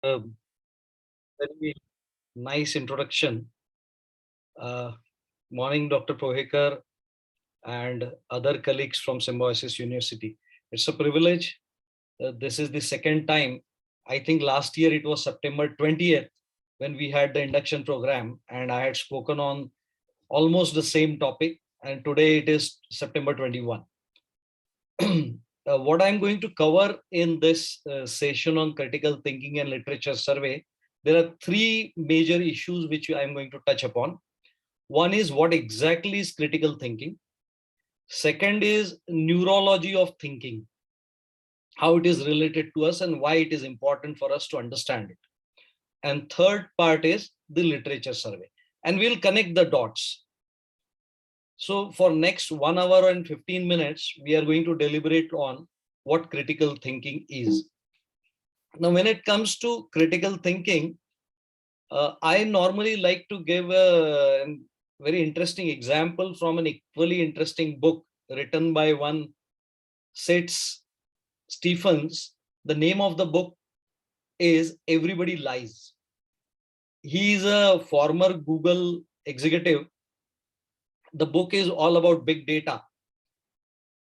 a very nice introduction. Uh, Morning, Dr. Pohekar and other colleagues from Symbiosis University. It's a privilege. This is the second time. I think last year it was September 20th when we had the induction program, and I had spoken on almost the same topic. And today it is September 21. What I'm going to cover in this session on critical thinking and literature survey, there are three major issues which I'm going to touch upon. One is what exactly is critical thinking. Second is neurology of thinking, how it is related to us and why it is important for us to understand it. And third part is the literature survey. And we'll connect the dots. So for next 1 hour and 15 minutes, we are going to deliberate on what critical thinking is. Now, when it comes to critical thinking, I normally like to give a very interesting example from an equally interesting book written by one Seth Stephens. The name of the book is Everybody Lies. He is a former Google executive. The book is all about big data.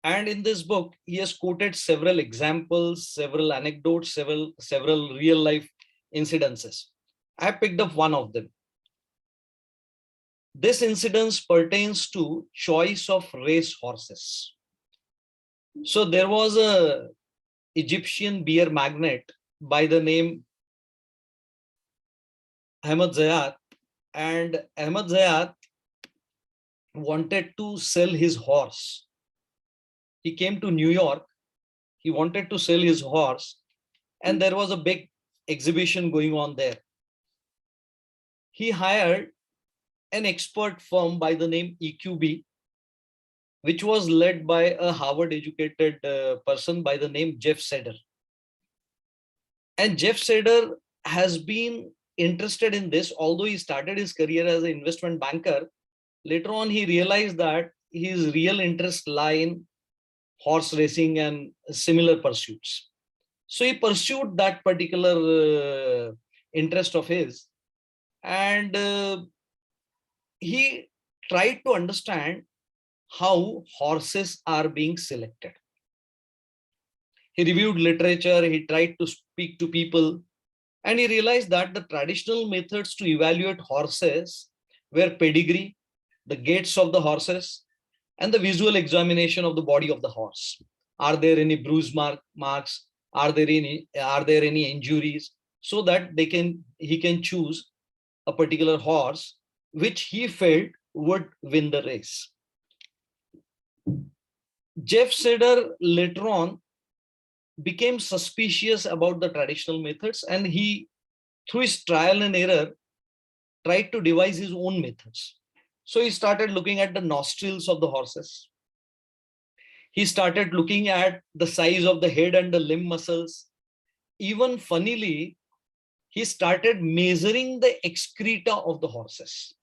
And in this book, he has quoted several examples, several anecdotes, several real life incidences. I picked up one of them. This incident pertains to choice of race horses. So there was a Egyptian beer magnate by the name Ahmed Zayat, and Ahmed Zayat wanted to sell his horse. He came to New York. He wanted to sell his horse, and there was a big exhibition going on there. He hired an expert firm by the name EQB, which was led by a Harvard educated person by the name Jeff Seder. And Jeff Seder has been interested in this, although he started his career as an investment banker. Later on, he realized that his real interest lie in horse racing and similar pursuits. So he pursued that particular interest of his, and he tried to understand how horses are being selected. He reviewed literature, he tried to speak to people, and he realized that the traditional methods to evaluate horses were pedigree, the gaits of the horses, and the visual examination of the body of the horse. Are there any bruise marks? Are there any injuries? So that he can choose a particular horse which he felt would win the race. Jeff Seder later on became suspicious about the traditional methods, and he, through his trial and error, tried to devise his own methods. So he started looking at the nostrils of the horses. He started looking at the size of the head and the limb muscles. Even funnily, he started measuring the excreta of the horses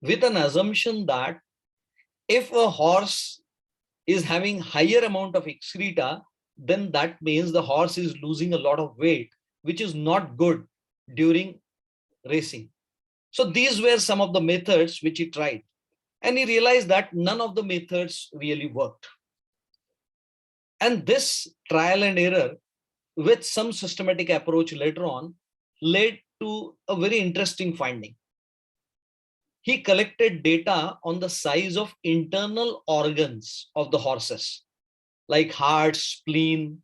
with an assumption that if a horse is having higher amount of excreta, then that means the horse is losing a lot of weight, which is not good during racing. So these were some of the methods which he tried. And he realized that none of the methods really worked. And this trial and error with some systematic approach later on led to a very interesting finding. He collected data on the size of internal organs of the horses, like heart, spleen,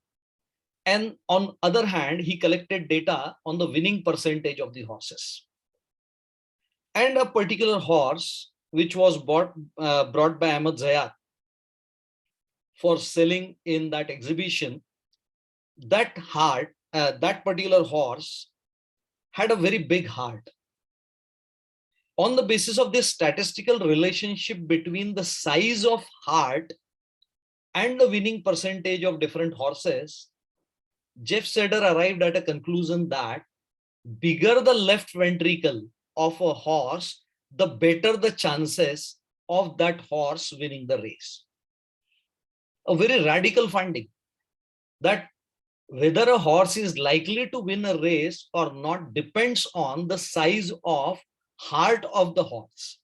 and on other hand, he collected data on the winning percentage of the horses. And a particular horse, which was brought by Ahmed Zayat for selling in that exhibition, that particular horse had a very big heart. On the basis of this statistical relationship between the size of heart and the winning percentage of different horses, Jeff Seder arrived at a conclusion that bigger the left ventricle of a horse, the better the chances of that horse winning the race. A very radical finding that Whether a horse is likely to win a race or not depends on the size of heart of the horse,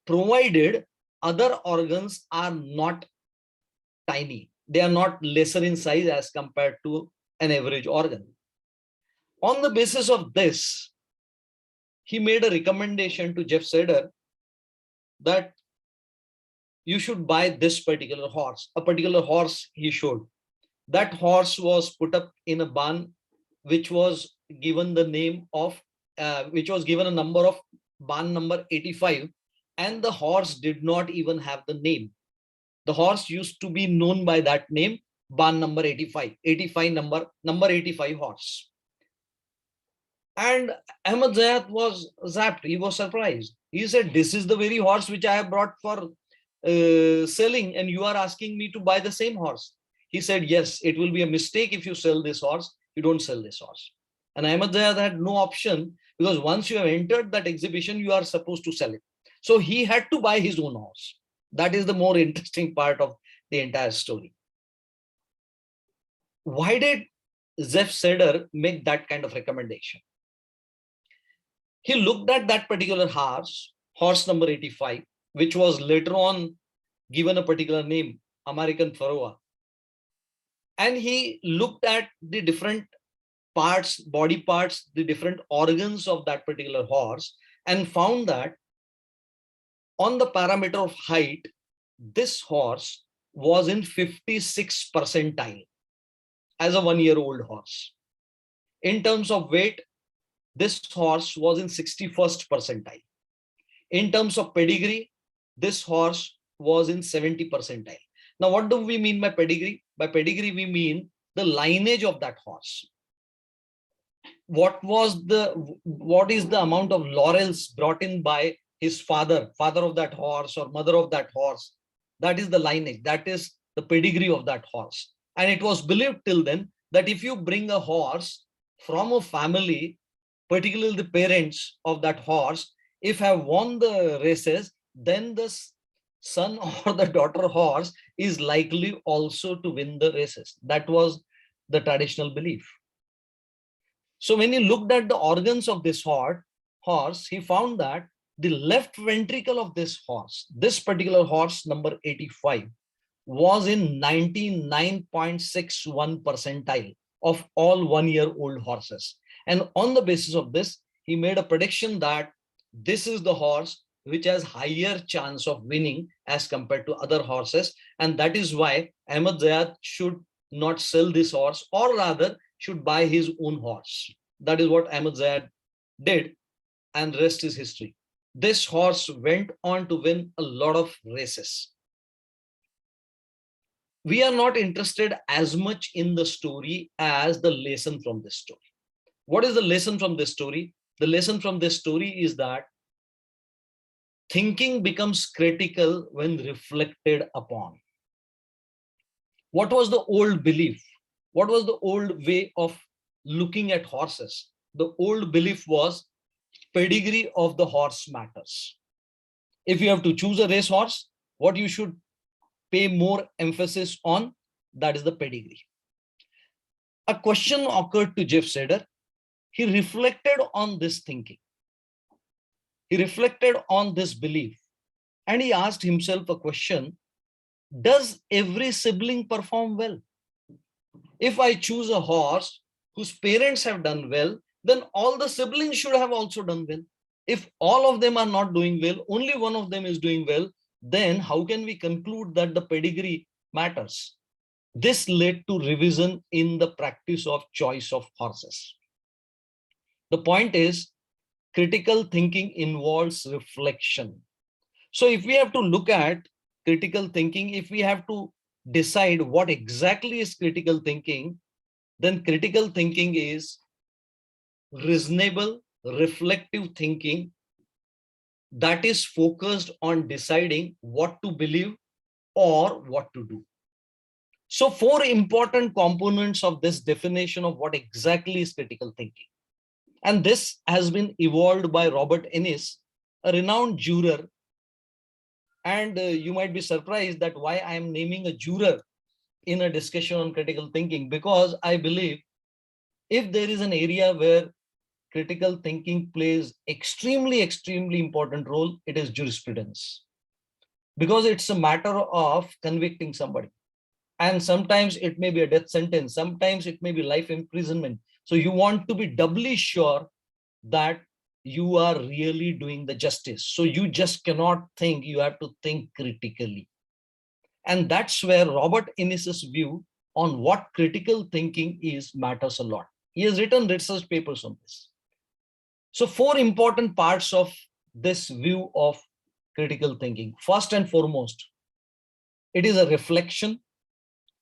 provided other organs are not tiny. They are not lesser in size as compared to an average organ. On the basis of this, he made a recommendation to Jeff Seder that you should buy this particular horse. A particular horse he showed. That horse was put up in a barn, which was given the name of, which was given a number of barn number 85, and the horse did not even have the name. The horse used to be known by that name, barn number 85, 85 number 85 horse. And Ahmad Zayat was zapped. He was surprised. He said, this is the very horse which I have brought for selling, and you are asking me to buy the same horse. He said, yes, it will be a mistake if you sell this horse. You don't sell this horse. And Ahmad Zayat had no option, because once you have entered that exhibition, you are supposed to sell it. So he had to buy his own horse. That is the more interesting part of the entire story. Why did Jeff Seder make that kind of recommendation? He looked at that particular horse, horse number 85, which was later on given a particular name, American Pharoah. And he looked at the different parts, body parts, the different organs of that particular horse, and found that on the parameter of height, this horse was in 56th percentile as a 1-year-old horse. In terms of weight, this horse was in 61st percentile. In terms of pedigree, this horse was in 70 percentile. Now, what do we mean by pedigree? By pedigree, we mean the lineage of that horse. What is the amount of laurels brought in by his father of that horse or mother of that horse? That is the lineage. That is the pedigree of that horse. And it was believed till then that if you bring a horse from a family, particularly the parents of that horse, if have won the races, then the son or the daughter horse is likely also to win the races. That was the traditional belief. So when he looked at the organs of this horse, he found that the left ventricle of this horse, this particular horse number 85, was in 99.61 percentile of all 1-year-old horses. And on the basis of this, he made a prediction that this is the horse which has higher chance of winning as compared to other horses. And that is why Ahmad Zayat should not sell this horse, or rather should buy his own horse. That is what Ahmad Zayat did, and rest is history. This horse went on to win a lot of races. We are not interested as much in the story as the lesson from this story. What is the lesson from this story? The lesson from this story is that thinking becomes critical when reflected upon. What was the old belief? What was the old way of looking at horses? The old belief was pedigree of the horse matters. If you have to choose a racehorse, what you should pay more emphasis on, that is the pedigree. A question occurred to Jeff Seder. He reflected on this thinking. He reflected on this belief, and he asked himself a question: does every sibling perform well? If I choose a horse whose parents have done well, then all the siblings should have also done well. If all of them are not doing well, only one of them is doing well, then how can we conclude that the pedigree matters? This led to revision in the practice of choice of horses. The point is, critical thinking involves reflection. So if we have to look at critical thinking, if we have to decide what exactly is critical thinking, then critical thinking is reasonable, reflective thinking that is focused on deciding what to believe or what to do. So 4 important components of this definition of what exactly is critical thinking. And this has been evolved by Robert Ennis, a renowned juror. And you might be surprised that why I am naming a juror. in a discussion on critical thinking, because I believe if there is an area where critical thinking plays extremely important role, it is jurisprudence, because it's a matter of convicting somebody. And sometimes it may be a death sentence, sometimes it may be life imprisonment. So you want to be doubly sure that you are really doing the justice. So you just cannot think, you have to think critically. And that's where Robert Ennis's view on what critical thinking is matters a lot. He has written research papers on this. So four important parts of this view of critical thinking. First and foremost, it is a reflection,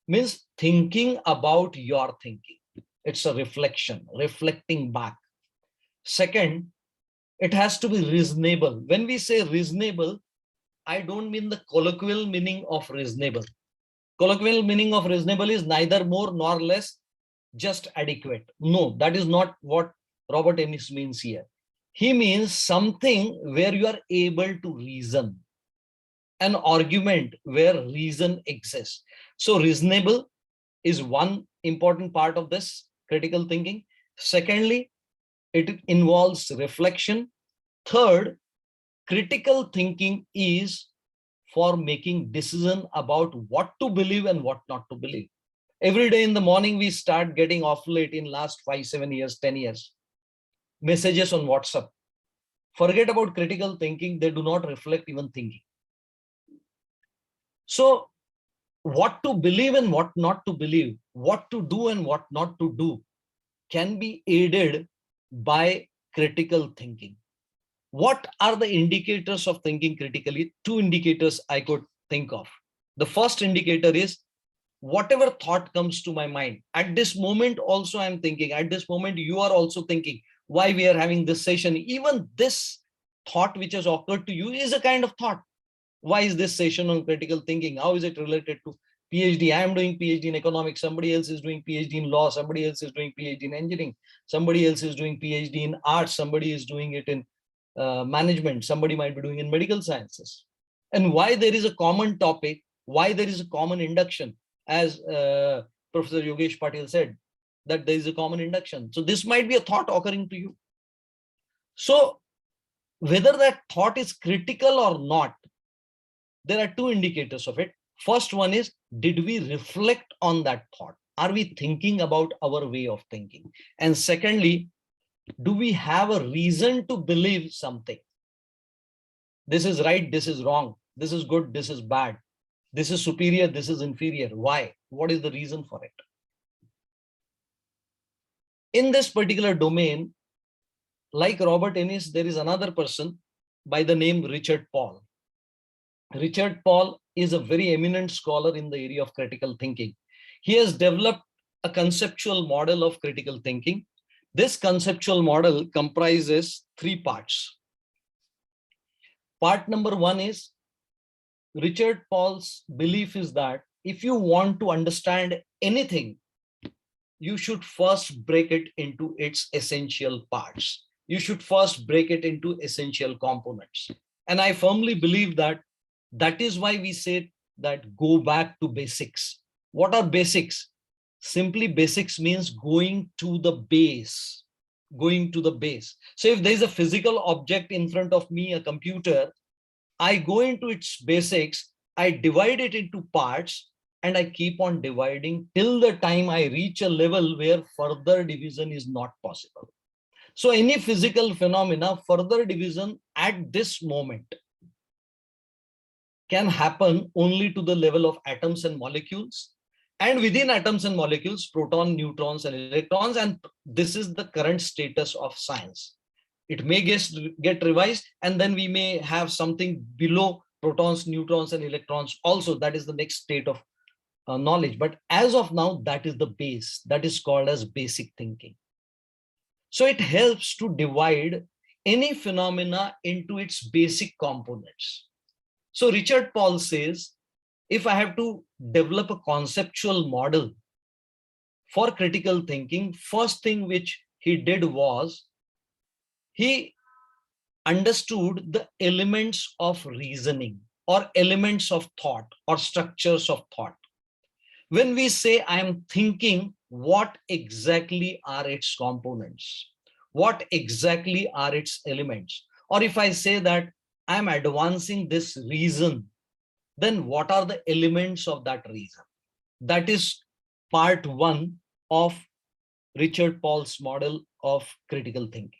means thinking about your thinking. It's a reflection, reflecting back. Second, it has to be reasonable. When we say reasonable, I don't mean the colloquial meaning of reasonable. Colloquial meaning of reasonable is neither more nor less, just adequate. No, that is not what Robert Ennis means here. He means something where you are able to reason, an argument where reason exists. So reasonable is one important part of this critical thinking. Secondly, it involves reflection. Third, critical thinking is for making decision about what to believe and what not to believe. Every day in the morning, we start getting off late in last 5, 7 years, 10 years, messages on WhatsApp. Forget about critical thinking. They do not reflect even thinking. So what to believe and what not to believe, what to do and what not to do can be aided by critical thinking. What are the indicators of thinking critically? Two indicators I could think of. The first indicator is whatever thought comes to my mind. At this moment also I'm thinking. At this moment you are also thinking. Why we are having this session? Even this thought which has occurred to you is a kind of thought. Why is this session on critical thinking? How is it related to PhD? I am doing PhD in economics. Somebody else is doing PhD in law. Somebody else is doing PhD in engineering. Somebody else is doing PhD in arts. Somebody is doing it in management. Somebody might be doing in medical sciences. And why there is a common topic, why there is a common induction, as Professor Yogesh Patil said, that there is a common induction. So this might be a thought occurring to you. So whether that thought is critical or not, there are two indicators of it. First one is, did we reflect on that thought? Are we thinking about our way of thinking? And secondly, do we have a reason to believe something? This is right, this is wrong, this is good, this is bad, this is superior, this is inferior. Why? What is the reason for it? In this particular domain, like Robert Ennis, there is another person by the name Richard Paul. Richard Paul is a very eminent scholar in the area of critical thinking. He has developed a conceptual model of critical thinking. This conceptual model comprises three parts. Part number one is, Richard Paul's belief is that if you want to understand anything, you should first break it into its essential parts. You should first break it into essential components. And I firmly believe that that is why we say that go back to basics. What are basics? Simply basics means going to the base, going to the base. So if there is a physical object in front of me, a computer, I go into its basics, I divide it into parts, and I keep on dividing till the time I reach a level where further division is not possible. So any physical phenomena, further division at this moment can happen only to the level of atoms and molecules. And within atoms and molecules, proton, neutrons, and electrons. And this is the current status of science. It may get revised, and then we may have something below protons, neutrons, and electrons also. That is the next state of knowledge. But as of now, that is the base. That is called as basic thinking. So it helps to divide any phenomena into its basic components. So Richard Paul says, if I have to develop a conceptual model for critical thinking, first thing which he did was, he understood the elements of reasoning or elements of thought or structures of thought. When we say I am thinking, what exactly are its components? What exactly are its elements? Or if I say that I am advancing this reason, then what are the elements of that reason? That is part one of Richard Paul's model of critical thinking.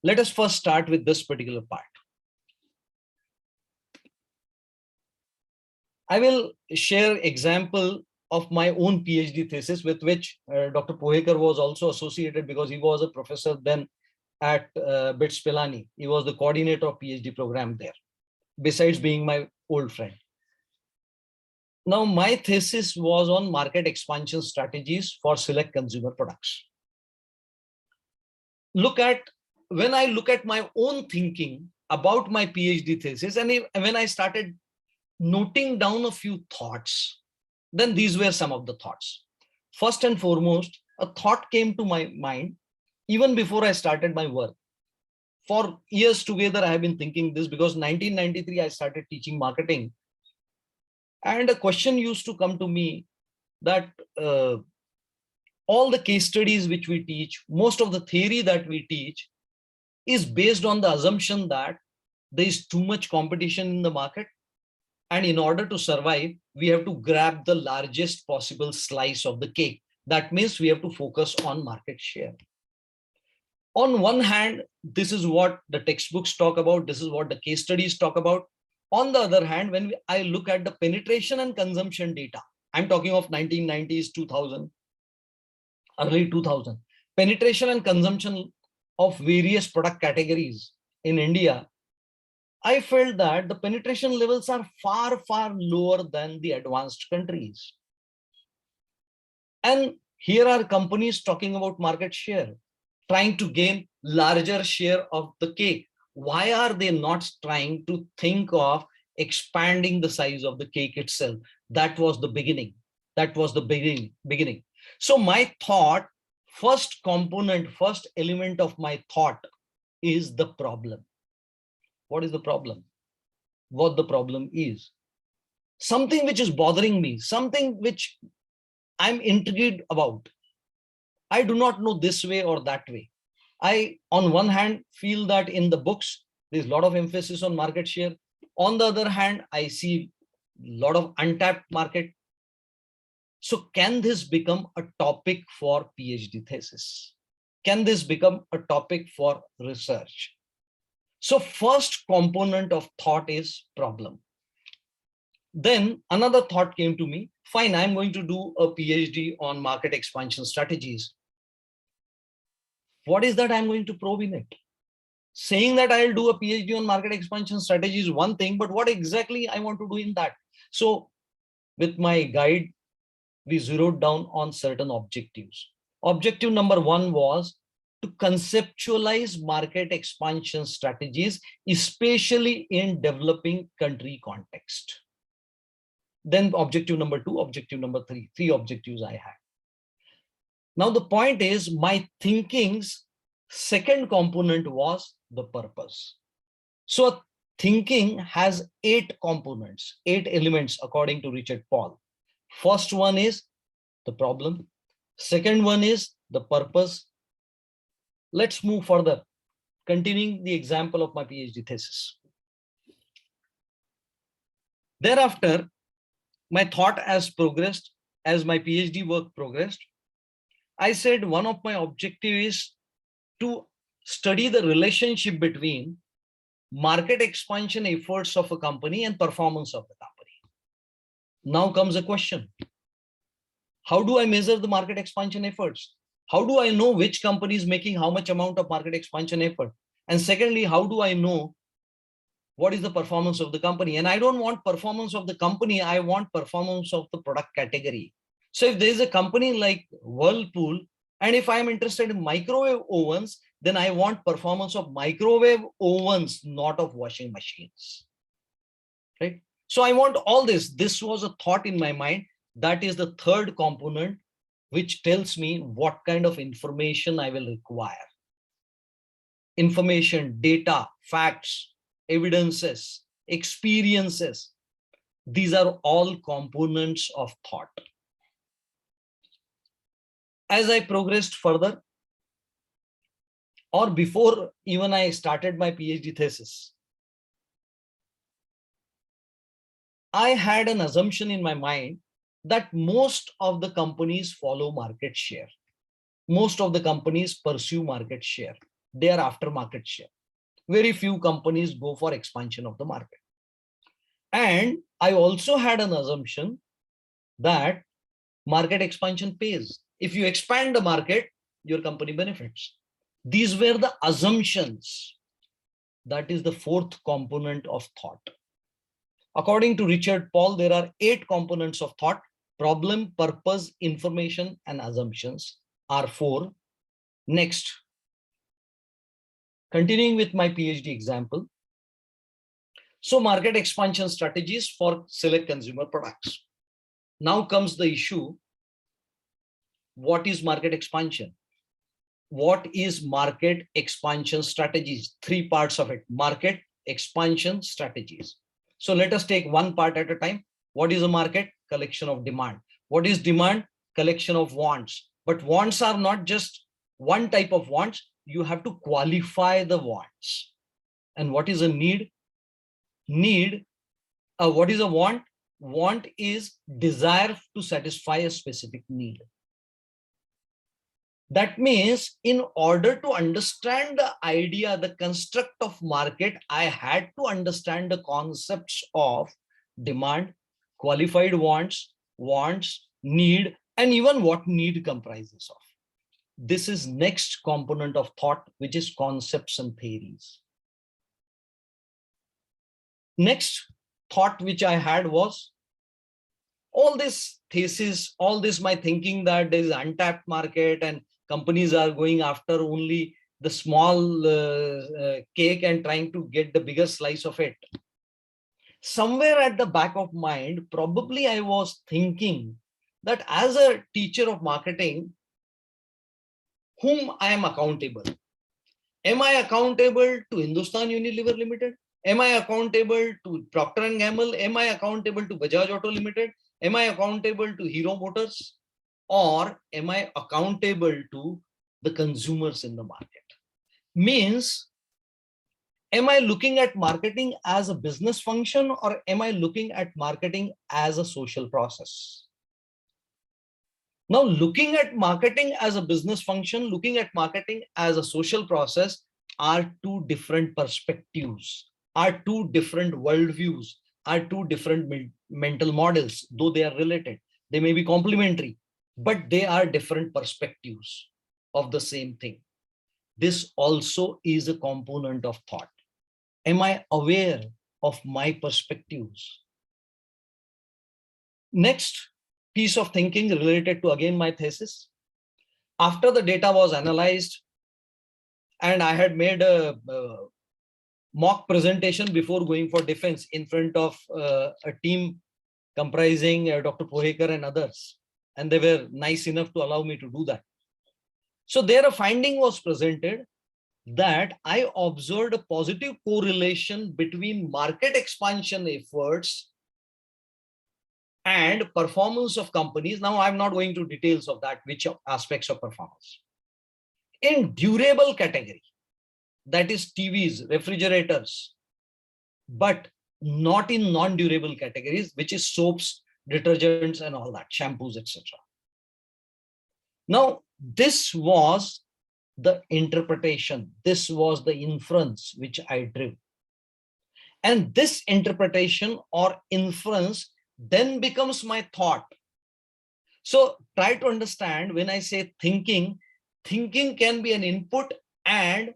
Let us first start with this particular part. I will share example of my own PhD thesis with which Dr. Pohekar was also associated because he was a professor then at BITS Pilani. He was the coordinator of PhD program there, besides being my old friend. Now, my thesis was on market expansion strategies for select consumer products. When I look at my own thinking about my PhD thesis, and when I started noting down a few thoughts, then these were some of the thoughts. First and foremost, a thought came to my mind even before I started my work. For years together, I have been thinking this because 1993, I started teaching marketing. And a question used to come to me that all the case studies which we teach, most of the theory that we teach is based on the assumption that there is too much competition in the market. And in order to survive, we have to grab the largest possible slice of the cake. That means we have to focus on market share. On one hand, this is what the textbooks talk about. This is what the case studies talk about. On the other hand, when I look at the penetration and consumption data, I'm talking of 1990s, 2000, early 2000, penetration and consumption of various product categories in India, I felt that the penetration levels are far, far lower than the advanced countries. And here are companies talking about market share, trying to gain larger share of the cake. Why are they not trying to think of expanding the size of the cake itself? That was the beginning. That was the beginning. So my thought, first component, first element of my thought is the problem. What is the problem? What the problem is? Something which is bothering me, something which I'm intrigued about. I do not know this way or that way. I, on one hand, feel that in the books, there's a lot of emphasis on market share. On the other hand, I see a lot of untapped market. So can this become a topic for PhD thesis? Can this become a topic for research? So first component of thought is problem. Then another thought came to me, fine, I'm going to do a PhD on market expansion strategies. What is that I'm going to probe in it? Saying that I'll do a PhD on market expansion strategy is one thing, but what exactly I want to do in that? So with my guide, we zeroed down on certain objectives. Objective number one was to conceptualize market expansion strategies, especially in developing country context. Then objective number two, objective number three objectives I had. Now the point is, my thinking's second component was the purpose. So thinking has 8 components, 8 elements according to Richard Paul. First one is the problem. Second one is the purpose. Let's move further, continuing the example of my PhD thesis. Thereafter, my thought has progressed as my PhD work progressed. I said one of my objectives is to study the relationship between market expansion efforts of a company and performance of the company. Now comes a question. How do I measure the market expansion efforts? How do I know which company is making how much amount of market expansion effort? And secondly, how do I know what is the performance of the company? And I don't want performance of the company, I want performance of the product category. So if there is a company like Whirlpool, and if I'm interested in microwave ovens, then I want performance of microwave ovens, not of washing machines. Right? So I want all this. This was a thought in my mind. That is the third component, which tells me what kind of information I will require. Information, data, facts, evidences, experiences. These are all components of thought. As I progressed further, or before even I started my PhD thesis, I had an assumption in my mind that most of the companies follow market share. Most of the companies pursue market share. They are after market share. Very few companies go for expansion of the market. And I also had an assumption that market expansion pays. If you expand the market, your company benefits. These were the assumptions. That is the fourth component of thought. According to Richard Paul, there are 8 components of thought: problem, purpose, information, and assumptions are 4. Next, continuing with my PhD example. So market expansion strategies for select consumer products. Now comes the issue. What is market expansion? What is market expansion strategies? 3 parts of it: market expansion strategies. So let us take one part at a time. What is a market? Collection of demand. What is demand? Collection of wants. But wants are not just one type of wants. You have to qualify the wants. And what is a need? What is a want? Want is desire to satisfy a specific need. That means in order to understand the idea, the construct of market, I had to understand the concepts of demand, qualified wants, need, and even what need comprises of. This is next component of thought, which is concepts and theories. Next thought which I had was all this thesis, all this my thinking that there is untapped market and companies are going after only the small cake and trying to get the bigger slice of it. Somewhere at the back of mind, probably I was thinking that as a teacher of marketing, whom I am accountable? Am I accountable to Hindustan Unilever Limited? Am I accountable to Procter & Gamble? Am I accountable to Bajaj Auto Limited? Am I accountable to Hero Motors? Or am I accountable to the consumers in the market? Means, am I looking at marketing as a business function, or am I looking at marketing as a social process? Now, looking at marketing as a business function, looking at marketing as a social process are 2 different perspectives, are 2 different worldviews, are 2 different mental models. Though they are related, they may be complementary, but they are different perspectives of the same thing. This also is a component of thought. Am I aware of my perspectives? Next piece of thinking related to again my thesis. After the data was analyzed and I had made a mock presentation before going for defense in front of a team comprising Dr. Pohekar and others, and they were nice enough to allow me to do that. So there a finding was presented that I observed a positive correlation between market expansion efforts and performance of companies. Now, I'm not going to details of that, which aspects of performance. In durable category, that is TVs, refrigerators, but not in non-durable categories, which is soaps, detergents, and all that, shampoos, etc. Now, this was the interpretation. This was the inference which I drew. And this interpretation or inference then becomes my thought. So try to understand when I say thinking, thinking can be an input, and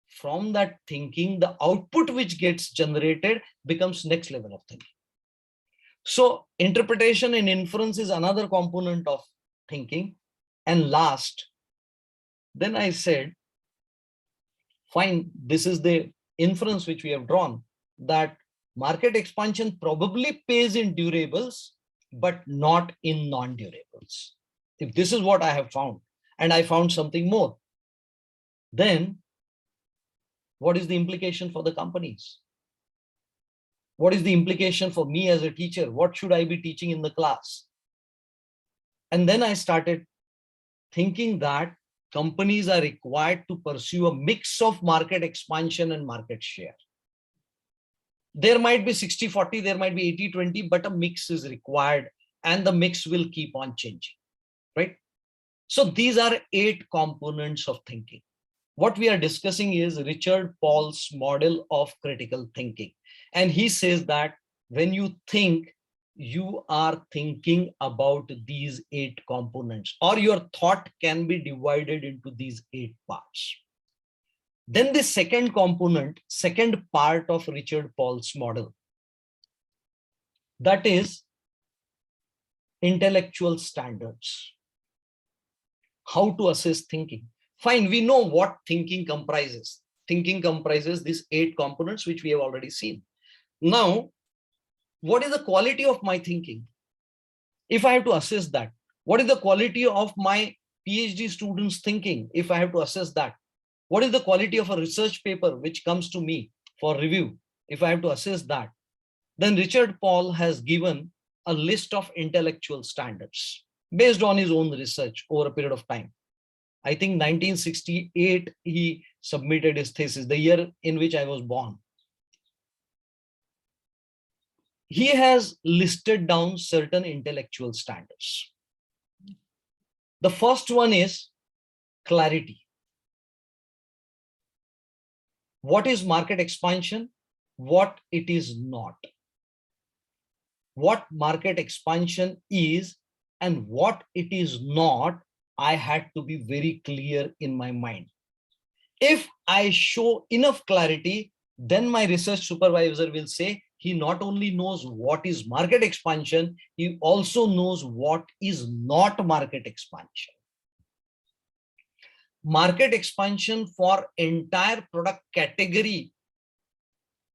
from that thinking, the output which gets generated becomes next level of thinking. So interpretation and inference is another component of thinking. And last, then I said, fine, this is the inference which we have drawn, that market expansion probably pays in durables, but not in non-durables. If this is what I have found, and I found something more, then what is the implication for the companies? What is the implication for me as a teacher? What should I be teaching in the class? And then I started thinking that companies are required to pursue a mix of market expansion and market share. There might be 60-40, there might be 80-20, but a mix is required and the mix will keep on changing, right? So these are 8 components of thinking. What we are discussing is Richard Paul's model of critical thinking. And he says that when you think, you are thinking about these 8 components, or your thought can be divided into these 8 parts. Then the second component, second part of Richard Paul's model, that is intellectual standards. How to assess thinking. Fine, we know what thinking comprises. Thinking comprises these 8 components, which we have already seen. Now, what is the quality of my thinking? If I have to assess that, what is the quality of my PhD students' thinking? If I have to assess that, what is the quality of a research paper which comes to me for review? If I have to assess that, then Richard Paul has given a list of intellectual standards based on his own research over a period of time. I think 1968, he submitted his thesis, the year in which I was born. He has listed down certain intellectual standards. The first one is clarity. What is market expansion? What it is not. What market expansion is and what it is not, I had to be very clear in my mind. If I show enough clarity, then my research supervisor will say he not only knows what is market expansion, he also knows what is not market expansion. Market expansion for entire product category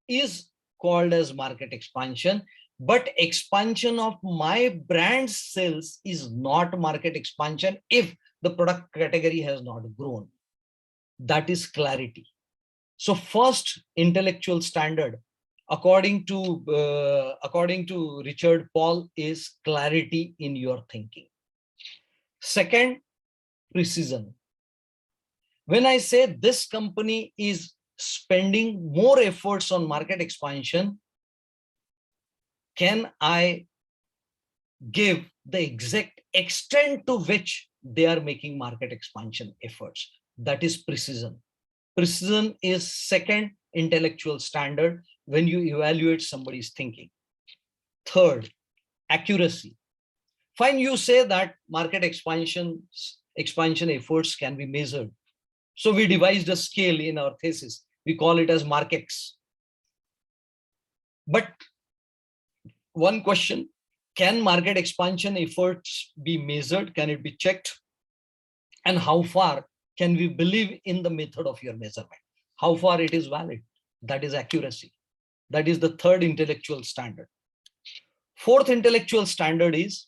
is called as market expansion, but expansion of my brand sales is not market expansion if the product category has not grown. That is clarity. So first intellectual standard, according to Richard Paul, is clarity in your thinking. Second, precision. When I say this company is spending more efforts on market expansion, can I give the exact extent to which they are making market expansion efforts? That is precision. Precision is second intellectual standard when you evaluate somebody's thinking. Third, accuracy. Fine, you say that market expansion efforts can be measured. So we devised a scale in our thesis. We call it as MarkX. But one question, can market expansion efforts be measured? Can it be checked? And how far can we believe in the method of your measurement? How far it is valid? That is accuracy. That is the third intellectual standard. Fourth intellectual standard is,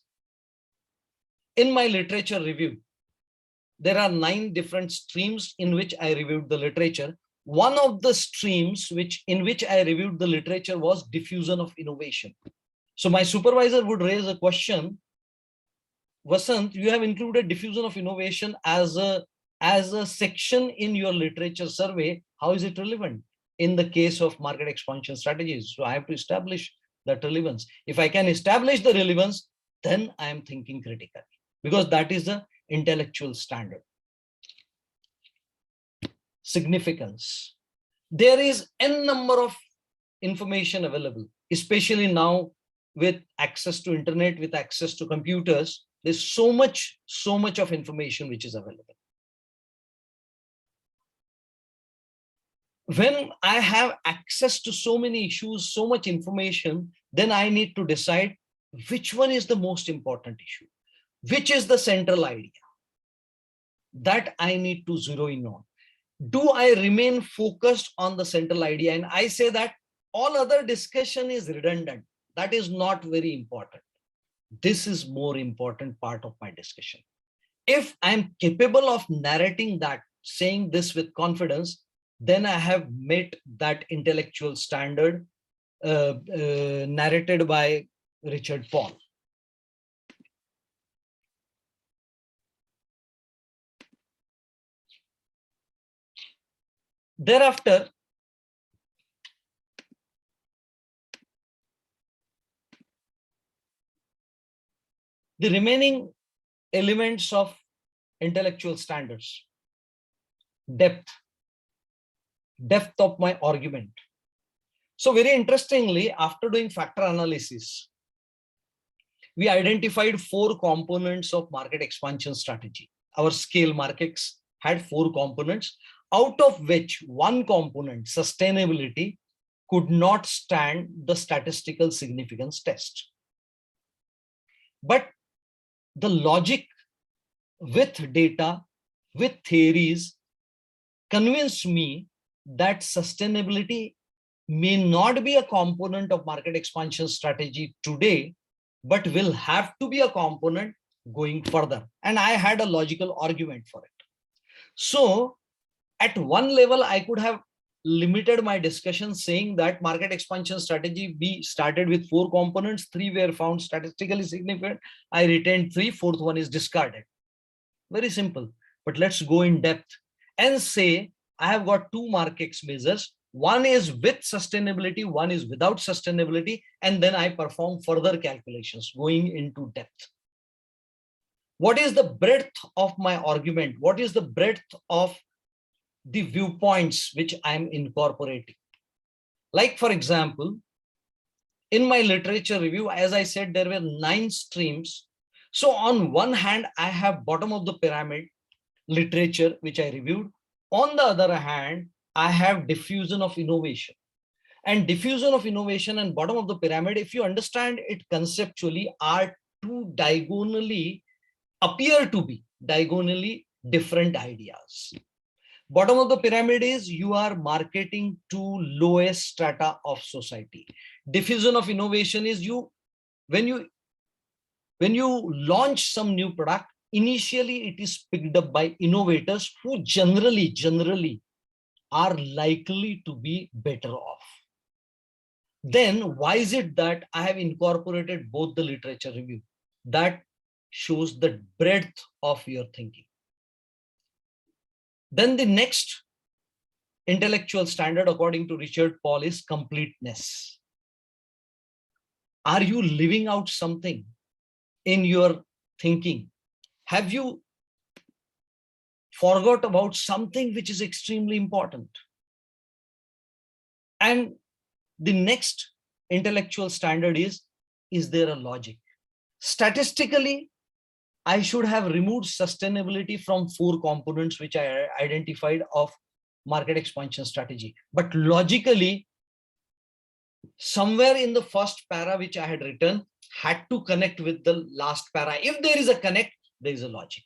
in my literature review, there are 9 different streams in which I reviewed the literature. One of the streams in which I reviewed the literature was diffusion of innovation. So my supervisor would raise a question, Vasant, you have included diffusion of innovation as a section in your literature survey. How is it relevant in the case of market expansion strategies? So I have to establish that relevance. If I can establish the relevance, then I am thinking critically, because that is the intellectual standard. Significance. There is n number of information available, especially now with access to internet, with access to computers. There's so much of information which is available. When I have access to so many issues, so much information, then I need to decide which one is the most important issue, which is the central idea that I need to zero in on. Do I remain focused on the central idea? And I say that all other discussion is redundant. That is not very important. This is more important part of my discussion. If I'm capable of narrating that, saying this with confidence, then I have met that intellectual standard narrated by Richard Paul. Thereafter, the remaining elements of intellectual standards, depth of my argument. So very interestingly, after doing factor analysis, we identified 4 components of market expansion strategy. Our scale markets had 4 components, out of which one component, sustainability, could not stand the statistical significance test. But the logic with data, with theories, convinced me that sustainability may not be a component of market expansion strategy today, but will have to be a component going further. And I had a logical argument for it. So at one level, I could have limited my discussion saying that market expansion strategy be started with 4 components, 3 were found statistically significant. I retained 3, 4th one is discarded. Very simple. But let's go in depth and say I have got 2 markets measures. One is with sustainability, one is without sustainability, and then I perform further calculations going into depth. What is the breadth of my argument? What is the breadth of the viewpoints which I am incorporating? Like, for example, in my literature review, as I said, there were 9 streams. So on one hand, I have bottom of the pyramid literature, which I reviewed. On the other hand, I have diffusion of innovation. And diffusion of innovation and bottom of the pyramid, if you understand it conceptually, are 2 diagonally, appear to be diagonally different ideas. Bottom of the pyramid is you are marketing to lowest strata of society. Diffusion of innovation is when you launch some new product, initially it is picked up by innovators who generally are likely to be better off. Then why is it that I have incorporated both the literature review? That shows the breadth of your thinking. Then the next intellectual standard, according to Richard Paul, is completeness. Are you living out something in your thinking? Have you forgot about something which is extremely important? And the next intellectual standard is there a logic? Statistically, I should have removed sustainability from 4 components which I identified of market expansion strategy. But logically, somewhere in the first para which I had written had to connect with the last para. If there is a connect, there is a logic.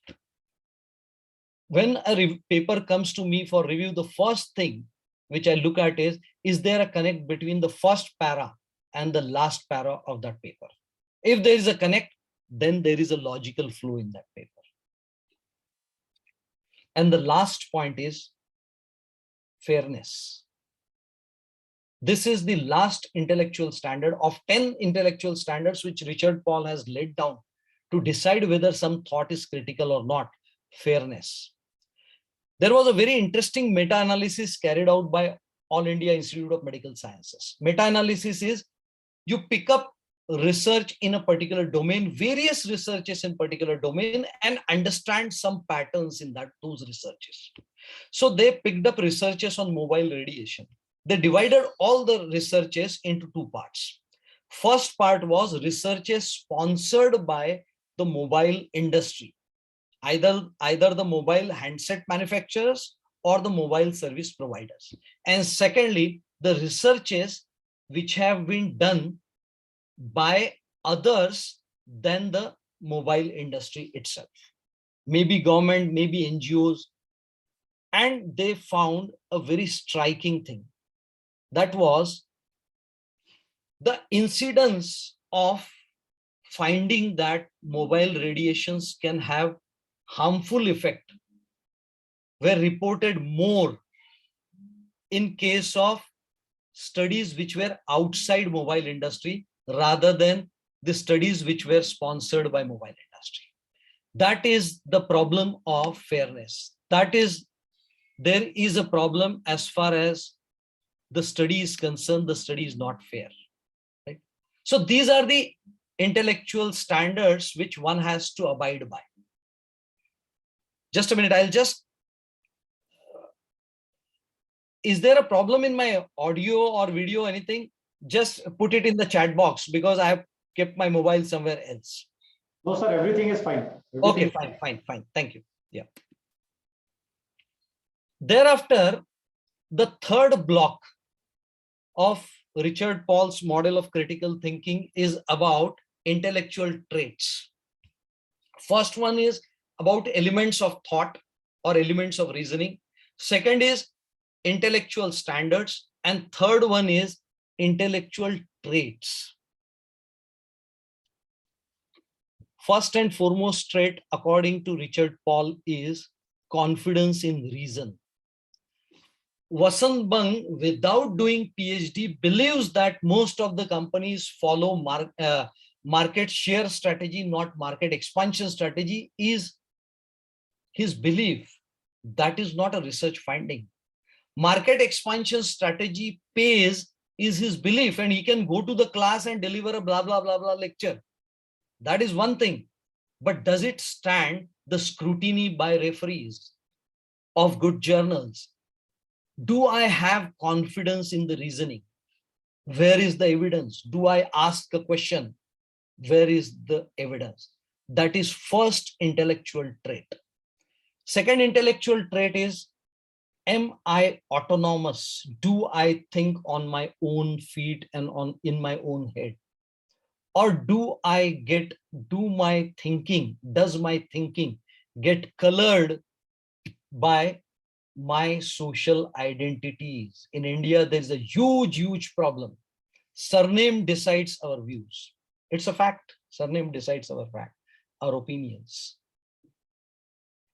When a paper comes to me for review, the first thing which I look at is there a connect between the first para and the last para of that paper? If there is a connect, then there is a logical flow in that paper. And the last point is fairness. This is the last intellectual standard of 10 intellectual standards which Richard Paul has laid down to decide whether some thought is critical or not. Fairness. There was a very interesting meta-analysis carried out by All India Institute of Medical Sciences. Meta-analysis is you pick up research in a particular domain, various researches in particular domain, and understand some patterns in those researches. So they picked up researches on mobile radiation. They divided all the researches into 2 parts. First part was researches sponsored by the mobile industry, either the mobile handset manufacturers or the mobile service providers. And secondly, the researches which have been done by others than the mobile industry itself, maybe government, maybe NGOs. And they found a very striking thing. That was the incidence of finding that mobile radiations can have harmful effect were reported more in case of studies which were outside mobile industry rather than the studies which were sponsored by mobile industry. That is the problem of fairness. That is there is a problem as far as the study is concerned. The study is not fair, right? So these are the intellectual standards which one has to abide by. Just a minute, I'll just, is there a problem in my audio or video, anything? Just put it in the chat box because I have kept my mobile somewhere else. No, sir, everything is fine. Okay, fine. Thank you. Yeah. Thereafter, the third block of Richard Paul's model of critical thinking is about intellectual traits. First one is about elements of thought or elements of reasoning. Second is intellectual standards. And third one is intellectual traits. First and foremost trait, according to Richard Paul, is confidence in reason. Vasant Bang, without doing PhD, believes that most of the companies follow market share strategy, not market expansion strategy, is his belief. That is not a research finding. Market expansion strategy pays is his belief, and he can go to the class and deliver a blah, blah, blah, blah lecture. That is one thing. But does it stand the scrutiny by referees of good journals? Do I have confidence in the reasoning? Where is the evidence? Do I ask a question? Where is the evidence? That is first intellectual trait. Second intellectual trait is, am I autonomous? Do I think on my own feet and in my own head? Or does my thinking get colored by my social identities? In India, there's a huge problem. Surname decides our views. It's a fact. Surname decides our opinions.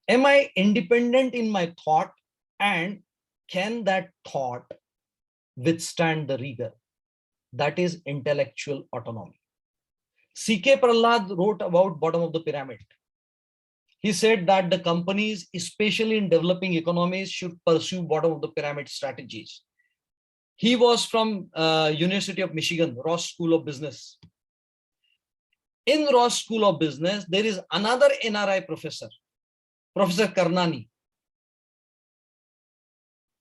Am I independent in my thought, and can that thought withstand the rigor? That is intellectual autonomy. C.K. Prahalad wrote about bottom of the pyramid. He said that the companies, especially in developing economies, should pursue bottom of the pyramid strategies. He was from University of Michigan, Ross School of Business. In Ross School of Business, there is another NRI professor, Professor Karnani.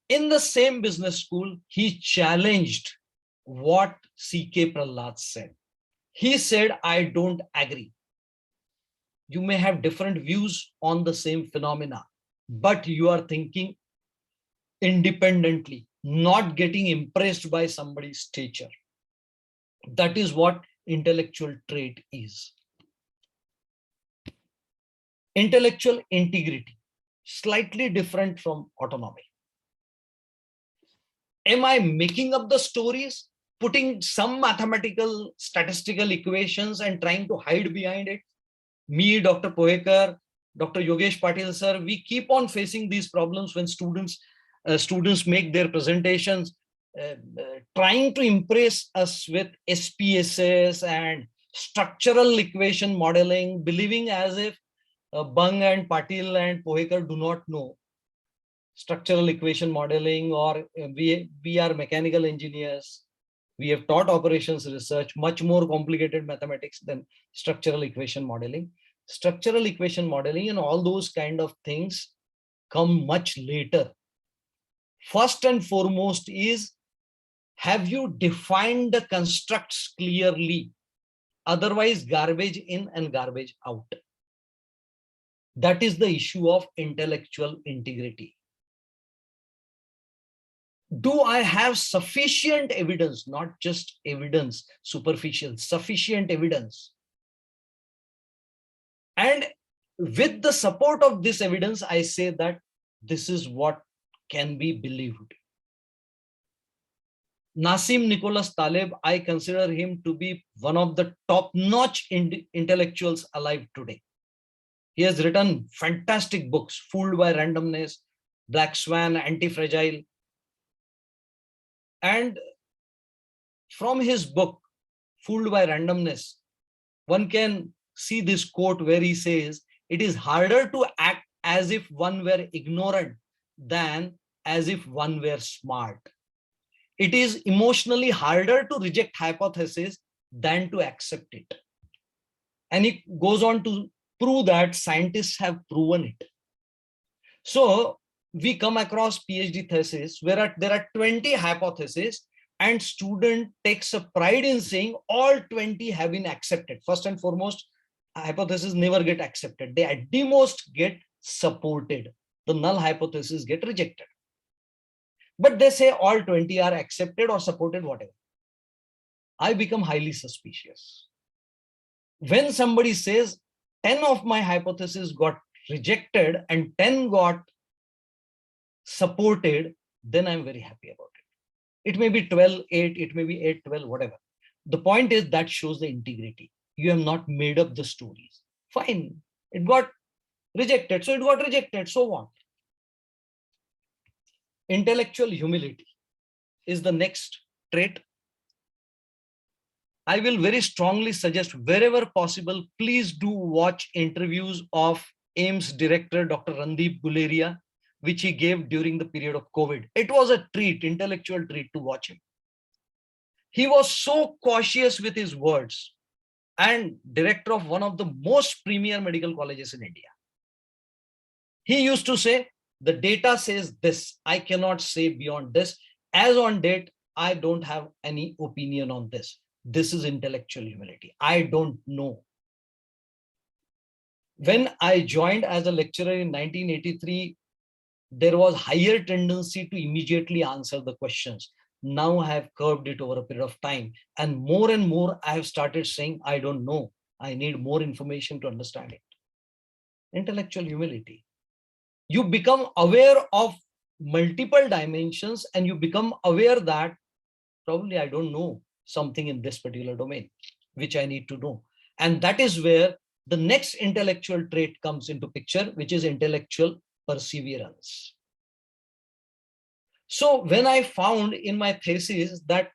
In the same business school, he challenged what C.K. Prahalad said. He said, I don't agree. You may have different views on the same phenomena, but you are thinking independently, not getting impressed by somebody's stature. That is what intellectual trait is. Intellectual integrity, slightly different from autonomy. Am I making up the stories, putting some mathematical statistical equations and trying to hide behind it? Me, Dr. Pohekar, Dr. Yogesh Patil sir, we keep on facing these problems when students make their presentations, trying to impress us with SPSS and structural equation modeling, believing as if Bang and Patil and Pohekar do not know structural equation modeling, or we are mechanical engineers. We have taught operations research, much more complicated mathematics than structural equation modeling. Structural equation modeling and all those kind of things come much later. First and foremost is, have you defined the constructs clearly? Otherwise, garbage in and garbage out. That is the issue of intellectual integrity. Do I have sufficient evidence, not just evidence, superficial, sufficient evidence? And with the support of this evidence, I say that this is what can be believed. Nassim Nicholas Taleb, I consider him to be one of the top-notch intellectuals alive today. He has written fantastic books, Fooled by Randomness, Black Swan, Anti-Fragile. And from his book, Fooled by Randomness, one can see this quote where he says, it is harder to act as if one were ignorant than as if one were smart. It is emotionally harder to reject hypothesis than to accept it. And it goes on to prove that scientists have proven it. So we come across PhD thesis where there are 20 hypotheses and student takes a pride in saying all 20 have been accepted. First and foremost, hypotheses never get accepted. They at the most get supported. The null hypotheses get rejected. But they say all 20 are accepted or supported, whatever. I become highly suspicious. When somebody says 10 of my hypotheses got rejected and 10 got supported, then I'm very happy about it. It may be 12, 8, it may be 8, 12, whatever. The point is that shows the integrity. You have not made up the stories. Fine, it got rejected, so it got rejected, so what? Intellectual humility is the next trait. I will very strongly suggest wherever possible, please do watch interviews of AIIMS director, Dr. Randeep Guleria, which he gave during the period of COVID. It was a treat, intellectual treat to watch him. He was so cautious with his words and director of one of the most premier medical colleges in India. He used to say, the data says this, I cannot say beyond this. As on date, I don't have any opinion on this. This is intellectual humility. I don't know. When I joined as a lecturer in 1983, there was higher tendency to immediately answer the questions. Now I have curbed it over a period of time. And more I have started saying, I don't know. I need more information to understand it. Intellectual humility. You become aware of multiple dimensions and you become aware that probably I don't know something in this particular domain, which I need to know. And that is where the next intellectual trait comes into picture, which is intellectual perseverance. So when I found in my thesis that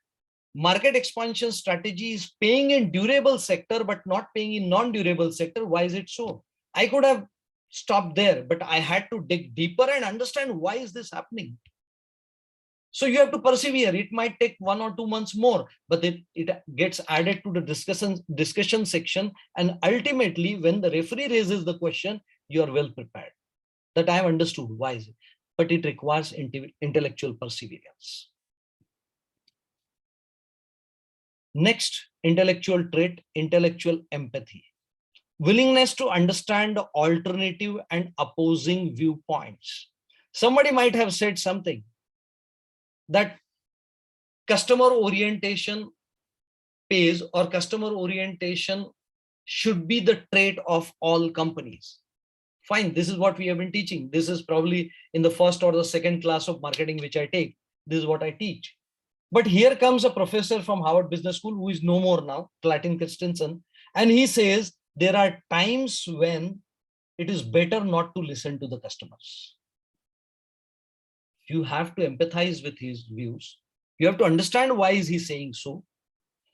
market expansion strategy is paying in durable sector, but not paying in non-durable sector, why is it so? I could have stopped there, but I had to dig deeper and understand why is this happening. So you have to persevere. It might take 1 or 2 months more, but it gets added to the discussion section. And ultimately, when the referee raises the question, you are well prepared. That I have understood. Why is it? But it requires intellectual perseverance. Next intellectual trait, intellectual empathy. Willingness to understand alternative and opposing viewpoints. Somebody might have said something that customer orientation pays or customer orientation should be the trait of all companies. Fine, this is what we have been teaching. This is probably in the first or the second class of marketing which I take. This is what I teach. But here comes a professor from Harvard Business School who is no more now, Clayton Christensen, and he says there are times when it is better not to listen to the customers. You have to empathize with his views. You have to understand why is he saying so.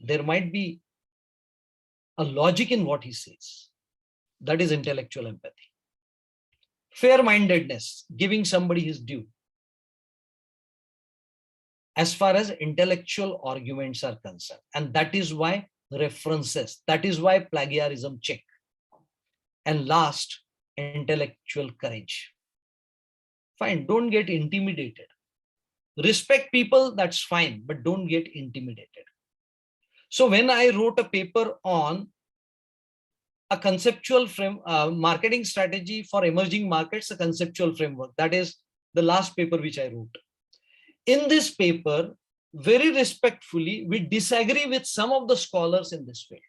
There might be a logic in what he says. That is intellectual empathy. Fair-mindedness, giving somebody his due. As far as intellectual arguments are concerned. And that is why references, that is why plagiarism check. And last, intellectual courage. Fine, don't get intimidated. Respect people, that's fine, but don't get intimidated. So when I wrote a paper on a conceptual marketing strategy for emerging markets, a conceptual framework, that is the last paper which I wrote. In this paper, very respectfully, we disagree with some of the scholars in this field.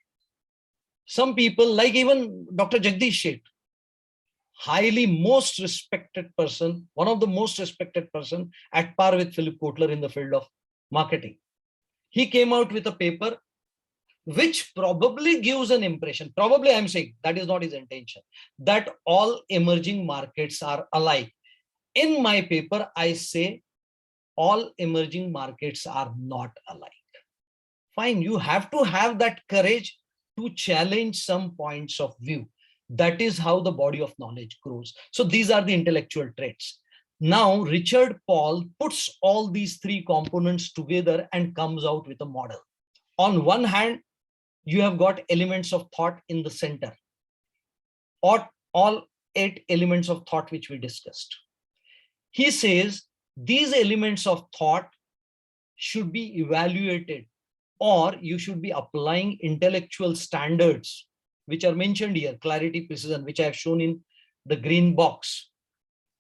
Some people, like even Dr. Jagdish Sheth, highly most respected person, one of the most respected person at par with Philip Kotler in the field of marketing. He came out with a paper which probably gives an impression, probably I'm saying that is not his intention, that all emerging markets are alike. In my paper, I say all emerging markets are not alike. Fine, you have to have that courage to challenge some points of view. That is how the body of knowledge grows. So these are the intellectual traits. Now, Richard Paul puts all these three components together and comes out with a model. On one hand, you have got elements of thought in the center, or all 8 elements of thought which we discussed. He says these elements of thought should be evaluated, or you should be applying intellectual standards, which are mentioned here, clarity, precision, which I have shown in the green box.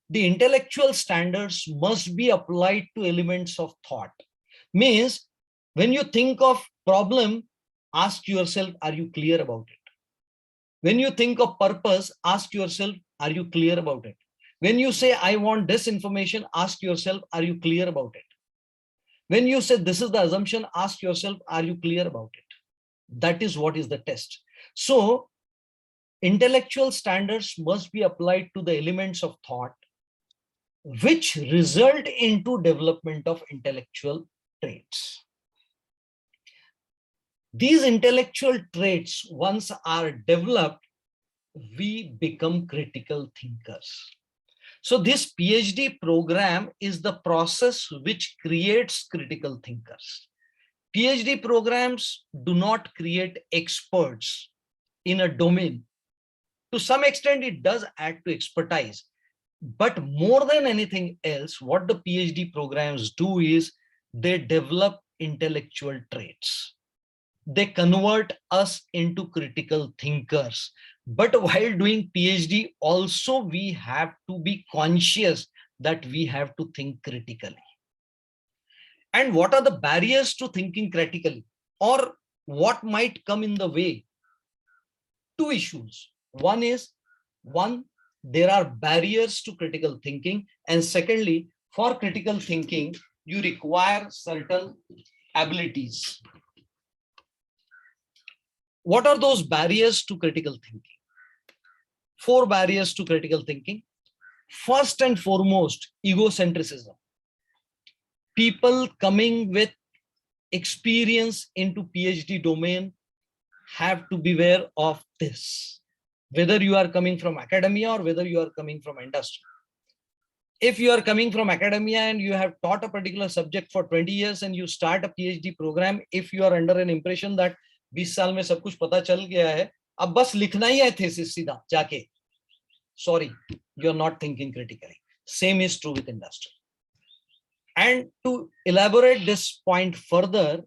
The intellectual standards must be applied to elements of thought. Means when you think of problem, ask yourself, are you clear about it? When you think of purpose, ask yourself, are you clear about it? When you say, I want this information, ask yourself, are you clear about it? When you say this is the assumption, ask yourself, are you clear about it? That is what is the test. So intellectual standards must be applied to the elements of thought, which result into development of intellectual traits. These intellectual traits, once are developed, we become critical thinkers. So this PhD program is the process which creates critical thinkers. PhD programs do not create experts in a domain. To some extent, it does add to expertise. But more than anything else, what the PhD programs do is they develop intellectual traits. They convert us into critical thinkers. But while doing PhD, also we have to be conscious that we have to think critically. And what are the barriers to thinking critically, or what might come in the way? Two issues. One, there are barriers to critical thinking. And secondly, for critical thinking, you require certain abilities. What are those barriers to critical thinking? 4 barriers to critical thinking. First and foremost, egocentrism. People coming with experience into PhD domain have to beware of this, whether you are coming from academia or whether you are coming from industry. If you are coming from academia and you have taught a particular subject for 20 years and you start a PhD program, if you are under an impression that 20 साल में सब कुछ पता चल गया है, अब बस लिखना ही है thesis सीधा जाके, sorry, you are not thinking critically. Same is true with industry. And to elaborate this point further,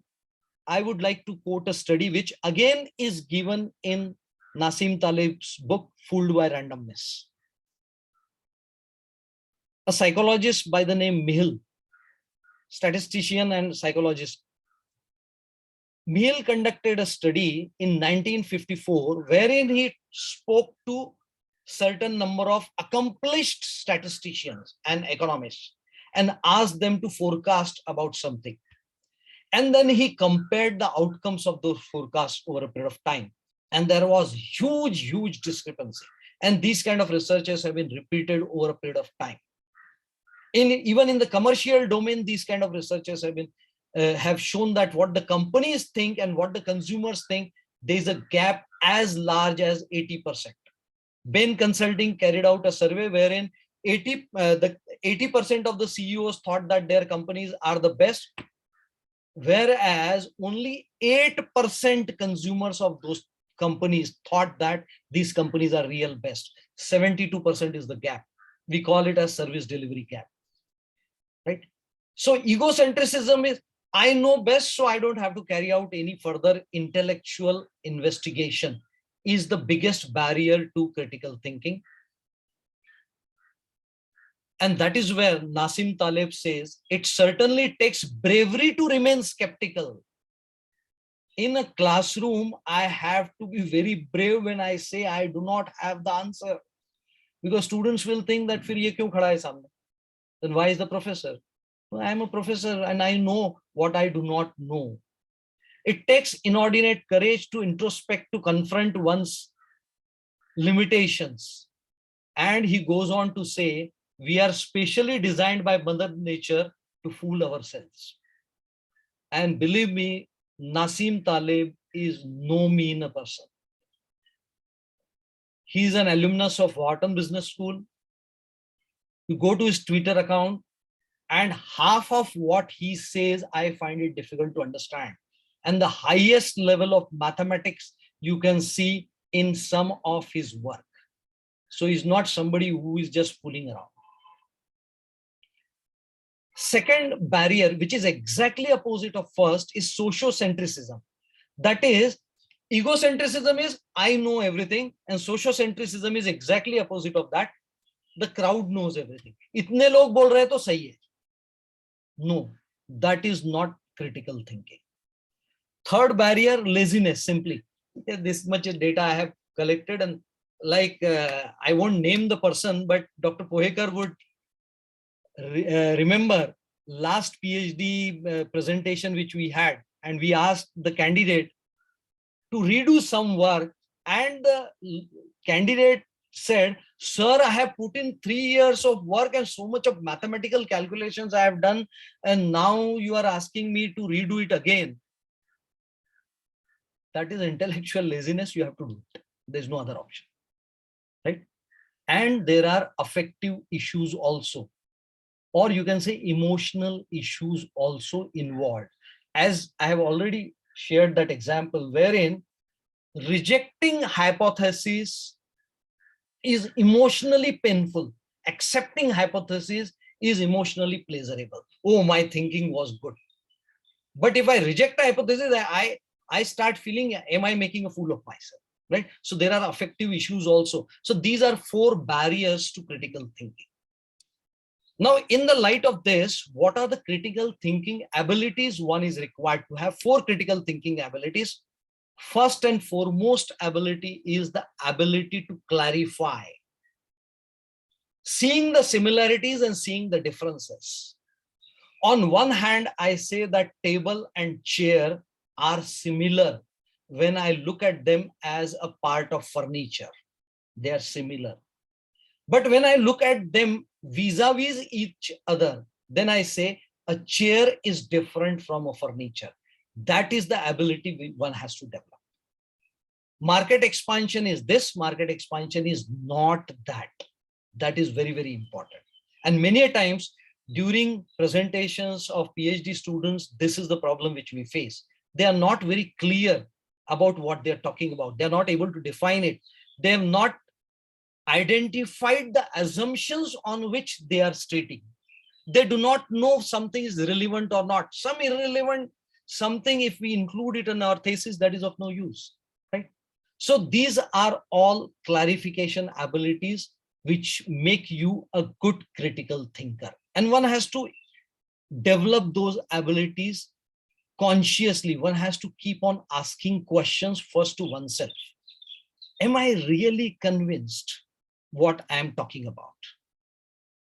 I would like to quote a study which again is given in Nassim Taleb's book, Fooled by Randomness. A psychologist by the name Mihl, statistician and psychologist, Mihl conducted a study in 1954 wherein he spoke to certain number of accomplished statisticians and economists and asked them to forecast about something. And then he compared the outcomes of those forecasts over a period of time. And there was huge discrepancy. And these kind of researches have been repeated over a period of time. Even in the commercial domain, these kind of researchers have shown that what the companies think and what the consumers think, there's a gap as large as 80%. Bain Consulting carried out a survey wherein 80% of the CEOs thought that their companies are the best, whereas only 8% consumers of those companies thought that these companies are real best. 72% is the gap. We call it as service delivery gap, right? So egocentrism is, I know best, so I don't have to carry out any further intellectual investigation, is the biggest barrier to critical thinking. And that is where Nassim Taleb says, it certainly takes bravery to remain skeptical. In a classroom, I have to be very brave when I say I do not have the answer, because students will think that फिर ये क्यों खड़ा है सामने? Then why is the professor? Well, I am a professor and I know what I do not know. It takes inordinate courage to introspect, to confront one's limitations. And he goes on to say, we are specially designed by Mother Nature to fool ourselves. And believe me, Nassim Taleb is no mean a person. He is an alumnus of Wharton Business School. You go to his Twitter account, and half of what he says, I find it difficult to understand. And the highest level of mathematics you can see in some of his work. So he's not somebody who is just fooling around. Second barrier, which is exactly opposite of first, is sociocentrism. That is, egocentrism is I know everything, and sociocentrism is exactly opposite of that. The crowd knows everything. इतने लोग बोल रहे हैं तो सही है. No, that is not critical thinking. Third barrier, laziness. Simply, this much data I have collected, and like I won't name the person, but Dr. Pohekar would remember last PhD presentation which we had, and we asked the candidate to redo some work, and the candidate said, sir, I have put in 3 years of work and so much of mathematical calculations I have done, and now you are asking me to redo it again. That is intellectual laziness. You have to do it. There's no other option, right? And there are affective issues also, or you can say emotional issues also involved. As I have already shared that example, wherein rejecting hypothesis is emotionally painful. Accepting hypothesis is emotionally pleasurable. Oh, my thinking was good. But if I reject a hypothesis, I start feeling, am I making a fool of myself? Right? So there are affective issues also. So these are 4 barriers to critical thinking. Now, in the light of this, what are the critical thinking abilities one is required to have? 4 critical thinking abilities. First and foremost ability is the ability to clarify, seeing the similarities and seeing the differences. On one hand, I say that table and chair are similar when I look at them as a part of furniture. They are similar. But when I look at them vis-a-vis each other, then I say a chair is different from a furniture. That is the ability one has to develop. Market expansion is this, market expansion is not that. That is very, very important. And many a times during presentations of PhD students, this is the problem which we face. They are not very clear about what they're talking about. They're not able to define it. They have not identified the assumptions on which they are stating. They do not know if something is relevant or not. Some irrelevant, something if we include it in our thesis, that is of no use, right? So these are all clarification abilities which make you a good critical thinker. And one has to develop those abilities consciously. One has to keep on asking questions first to oneself. Am I really convinced what I am talking about?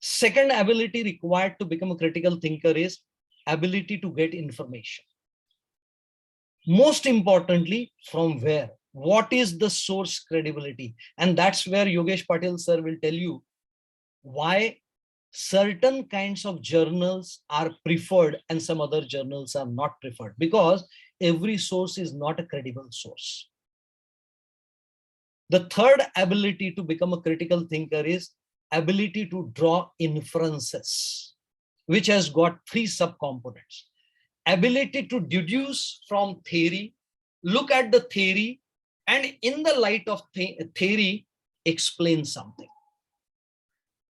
Second ability required to become a critical thinker is ability to get information. Most importantly, from where? What is the source credibility? And that's where Yogesh Patil sir will tell you why certain kinds of journals are preferred and some other journals are not preferred, because every source is not a credible source. The third ability to become a critical thinker is ability to draw inferences, which has got 3 subcomponents. Ability to deduce from theory, look at the theory, and in the light of theory, explain something.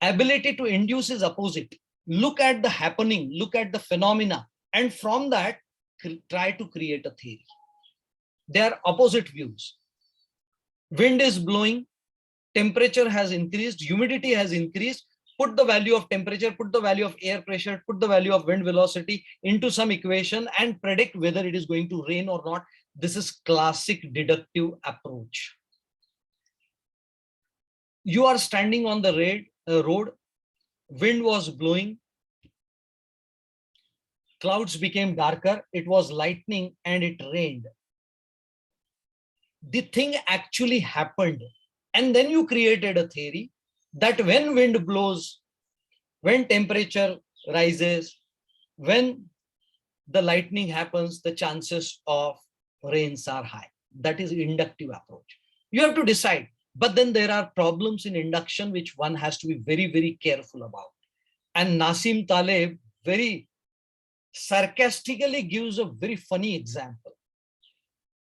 Ability to induce is opposite. Look at the happening, look at the phenomena, and from that, try to create a theory. They are opposite views. Wind is blowing, temperature has increased, humidity has increased. Put the value of temperature, put the value of air pressure, put the value of wind velocity into some equation and predict whether it is going to rain or not. This is classic deductive approach. You are standing on the road, wind was blowing, clouds became darker, it was lightning and it rained. The thing actually happened. And then you created a theory that when wind blows, when temperature rises, when the lightning happens, the chances of rains are high. That is inductive approach. You have to decide But then there are problems in induction which one has to be very, very careful about. And Nassim Taleb very sarcastically gives a very funny example.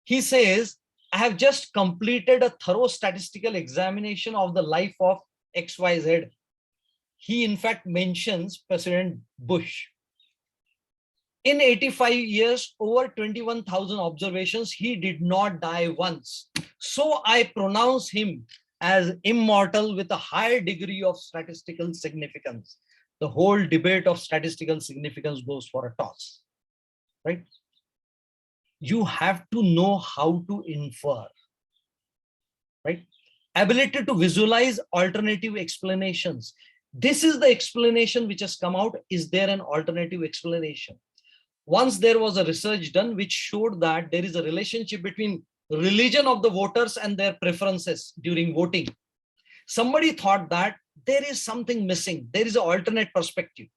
He says, I have just completed a thorough statistical examination of the life of XYZ. He in fact mentions President Bush. In 85 years, over 21,000 observations, he did not die once. So I pronounce him as immortal with a higher degree of statistical significance. The whole debate of statistical significance goes for a toss, right? You have to know how to infer, right? Ability to visualize alternative explanations. This is the explanation which has come out. Is there an alternative explanation? Once there was a research done which showed that there is a relationship between religion of the voters and their preferences during voting. Somebody thought that there is something missing. There is an alternate perspective.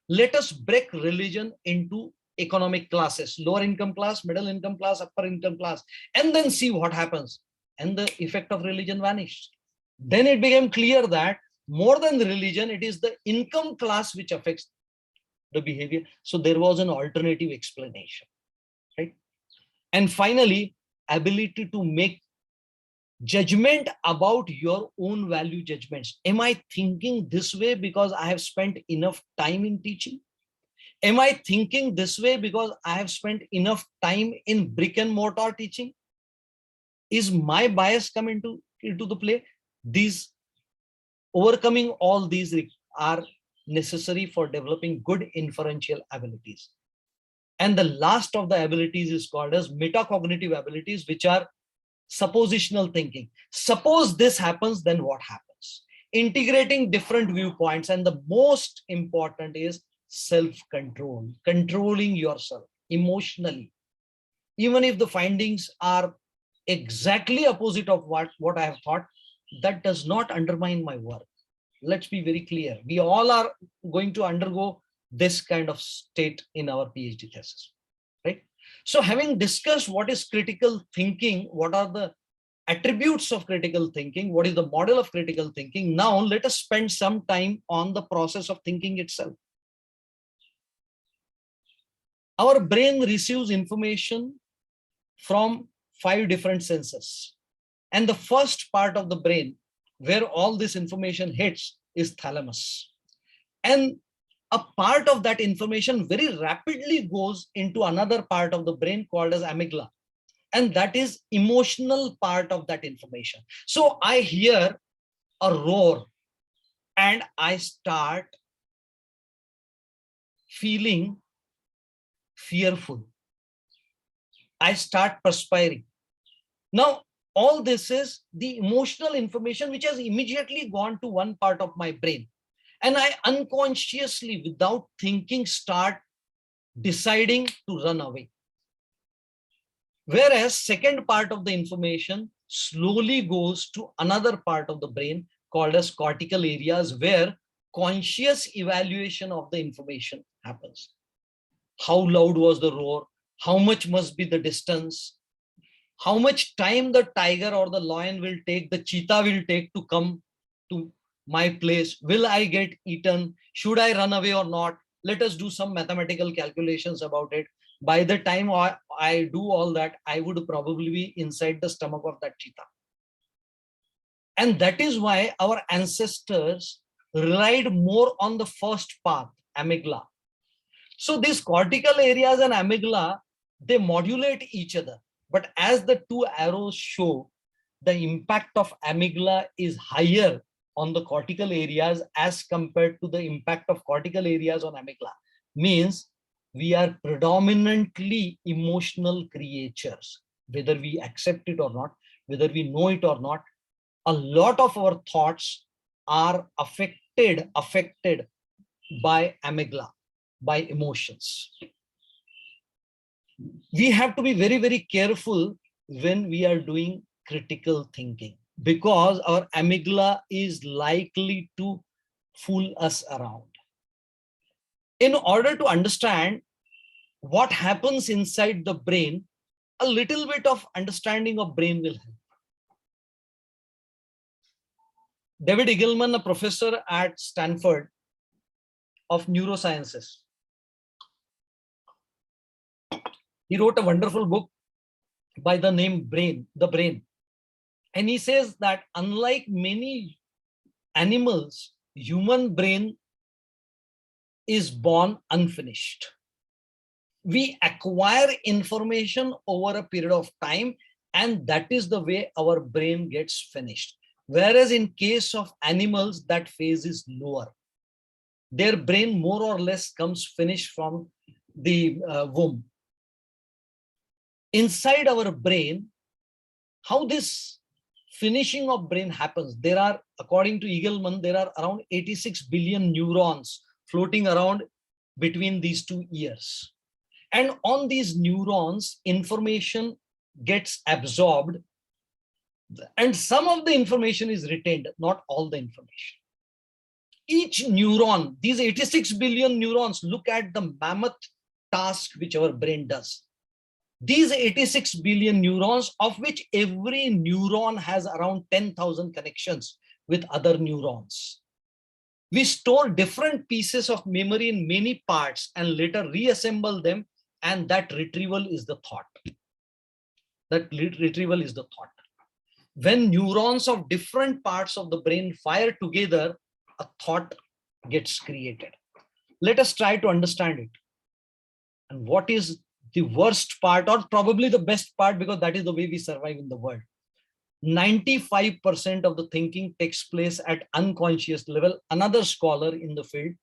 Let us break religion into economic classes, lower income class, middle income class, upper income class, and then see what happens. And the effect of religion vanished. Then it became clear that more than the religion, it is the income class which affects the behavior. So there was an alternative explanation, right? And finally, ability to make judgment about your own value judgments. Am I thinking this way because I have spent enough time in teaching? Am I thinking this way because I have spent enough time in brick and mortar teaching? Is my bias come into the play? These overcoming all these are necessary for developing good inferential abilities. And the last of the abilities is called as metacognitive abilities, which are suppositional thinking. Suppose this happens, then what happens? Integrating different viewpoints. And the most important is self-control, controlling yourself emotionally. Even if the findings are exactly opposite of what I have thought, that does not undermine my work. Let's be very clear. We all are going to undergo this kind of state in our PhD thesis, right? So having discussed what is critical thinking, what are the attributes of critical thinking, what is the model of critical thinking, now let us spend some time on the process of thinking itself. Our brain receives information from 5 different senses. And the first part of the brain where all this information hits is thalamus. And a part of that information very rapidly goes into another part of the brain called as amygdala. And that is emotional part of that information. So I hear a roar and I start feeling fearful. I start perspiring. Now, all this is the emotional information which has immediately gone to one part of my brain. And I unconsciously, without thinking, start deciding to run away. Whereas second part of the information slowly goes to another part of the brain called as cortical areas, where conscious evaluation of the information happens. How loud was the roar? How much must be the distance? How much time the tiger or the lion will take, the cheetah will take to come to my place? Will I get eaten? Should I run away or not? Let us do some mathematical calculations about it. By the time I do all that, I would probably be inside the stomach of that cheetah. And that is why our ancestors relied more on the first path, amygdala. So these cortical areas and amygdala, they modulate each other. But as the 2 arrows show, the impact of amygdala is higher on the cortical areas as compared to the impact of cortical areas on amygdala. Means we are predominantly emotional creatures, whether we accept it or not, whether we know it or not. A lot of our thoughts are affected by amygdala, by emotions. We have to be very, very careful when we are doing critical thinking, because our amygdala is likely to fool us around. In order to understand what happens inside the brain, a little bit of understanding of brain will help. David Eagleman, a professor at Stanford of neurosciences, he wrote a wonderful book by the name The Brain. And he says that unlike many animals, human brain is born unfinished. We acquire information over a period of time, and that is the way our brain gets finished. Whereas in case of animals, that phase is lower. Their brain more or less comes finished from the womb. Inside our brain, how this finishing of brain happens, there are, according to Eagleman, there are around 86 billion neurons floating around between these two ears. And on these neurons, information gets absorbed, and some of the information is retained, not all the information. Each neuron, these 86 billion neurons, look at the mammoth task which our brain does. These 86 billion neurons, of which every neuron has around 10,000 connections with other neurons. We store different pieces of memory in many parts and later reassemble them, and that retrieval is the thought. That retrieval is the thought. When neurons of different parts of the brain fire together, a thought gets created. Let us try to understand it. And what is the worst part, or probably the best part, because that is the way we survive in the world. 95% of the thinking takes place at unconscious level. Another scholar in the field,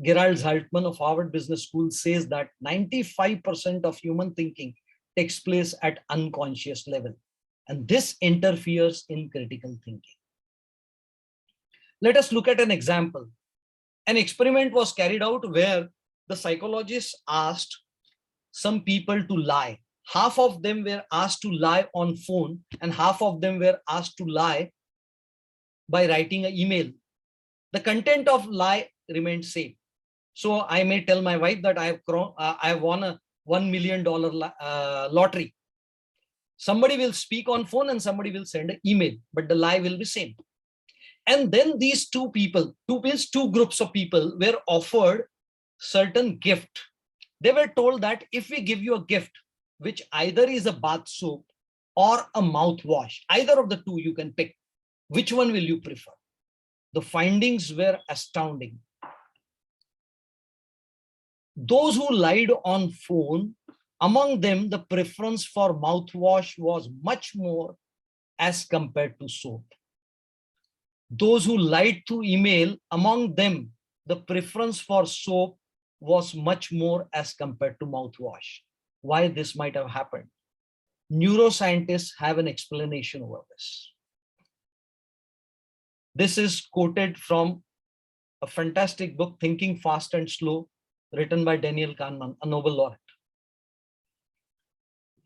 Gerald Zaltman of Harvard Business School, says that 95% of human thinking takes place at unconscious level. And this interferes in critical thinking. Let us look at an example. An experiment was carried out where the psychologists asked some people to lie. Half of them were asked to lie on phone, and half of them were asked to lie by writing an email. The content of lie remained same. So I may tell my wife that I have won a $1 million lottery. Somebody will speak on phone and somebody will send an email, but the lie will be same. And then these two groups of people were offered certain gift. They were told that if we give you a gift, which either is a bath soap or a mouthwash, either of the two you can pick, which one will you prefer? The findings were astounding. Those who lied on phone, among them, the preference for mouthwash was much more as compared to soap. Those who lied through email, among them, the preference for soap was much more as compared to mouthwash. Why this might have happened? Neuroscientists have an explanation over this. This is quoted from a fantastic book, Thinking Fast and Slow, written by Daniel Kahneman, a Nobel laureate.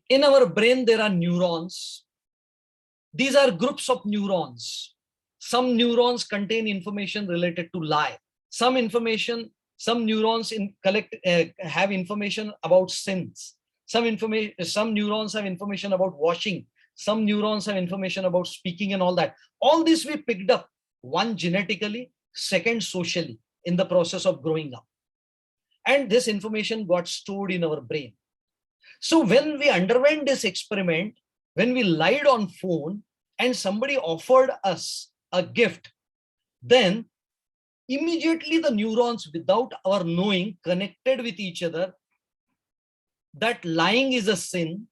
In our brain, there are neurons. These are groups of neurons. Some neurons contain information related to lie. Some neurons have information about sins. Some neurons have information about washing. Some neurons have information about speaking and all that. All this we picked up, one genetically, second socially, in the process of growing up. And this information got stored in our brain. So when we underwent this experiment, when we lied on phone and somebody offered us a gift, then immediately the neurons, without our knowing, connected with each other that lying is a sin.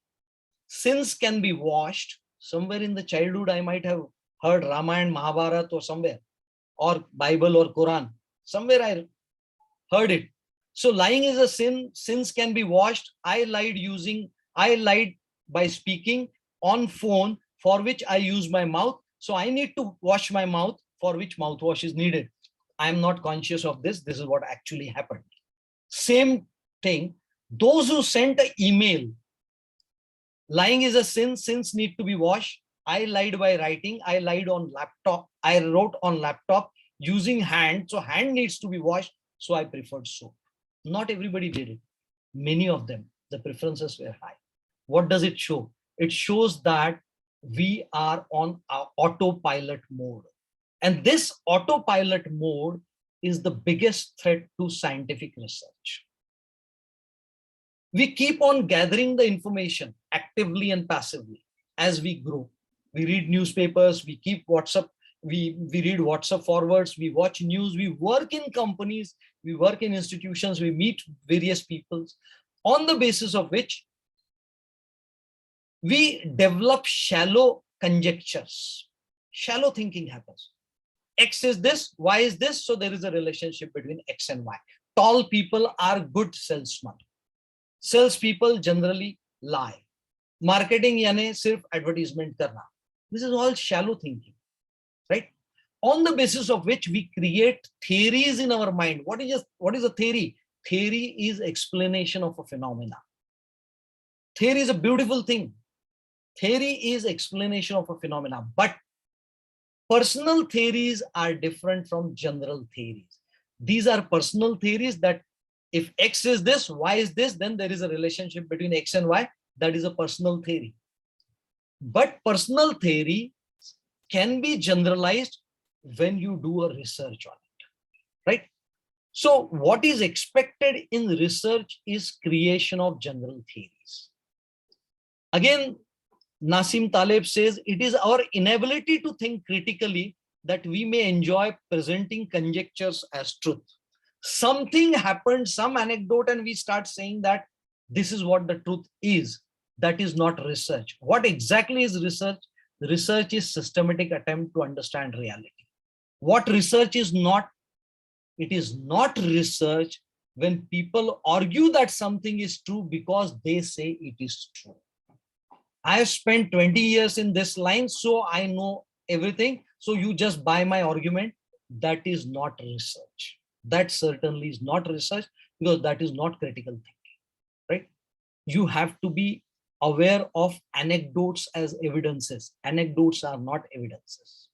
Sins can be washed. Somewhere in the childhood, I might have heard Ramayana, Mahabharata or somewhere, or Bible or Quran. Somewhere I heard it. So lying is a sin. Sins can be washed. I lied by speaking on phone, for which I use my mouth. So I need to wash my mouth, for which mouthwash is needed. I am not conscious of this. This is what actually happened. Same thing. Those who sent an email, lying is a sin. Sins need to be washed. I lied by writing. I lied on laptop. I wrote on laptop using hand. So hand needs to be washed. So I preferred soap. Not everybody did it. Many of them, the preferences were high. What does it show? It shows that we are on our autopilot mode. And this autopilot mode is the biggest threat to scientific research. We keep on gathering the information actively and passively as we grow. We read newspapers, we keep WhatsApp, we read WhatsApp forwards, we watch news, we work in companies, we work in institutions, we meet various people, on the basis of which we develop shallow conjectures. Shallow thinking happens. X is this, Y is this, so there is a relationship between X and Y. Tall people are good salesmen. Salespeople generally lie. Marketing यानी सिर्फ advertisement करना. This is all shallow thinking, right? On the basis of which we create theories in our mind. What is a theory? Theory is explanation of a phenomena. Theory is a beautiful thing. Theory is explanation of a phenomena, but personal theories are different from general theories. These are personal theories that if X is this, Y is this, then there is a relationship between X and Y. That is a personal theory. But personal theory can be generalized when you do a research on it, right? So what is expected in research is creation of general theories. Again, Nassim Taleb says it is our inability to think critically that we may enjoy presenting conjectures as truth. Something happened, some anecdote, and we start saying that this is what the truth is. That is not research. What exactly is research? Research is systematic attempt to understand reality. What research is not? It is not research when people argue that something is true because they say it is true. I have spent 20 years in this line, so I know everything. So you just buy my argument. That is not research. That certainly is not research because that is not critical thinking, right? You have to be aware of anecdotes as evidences. Anecdotes are not evidences.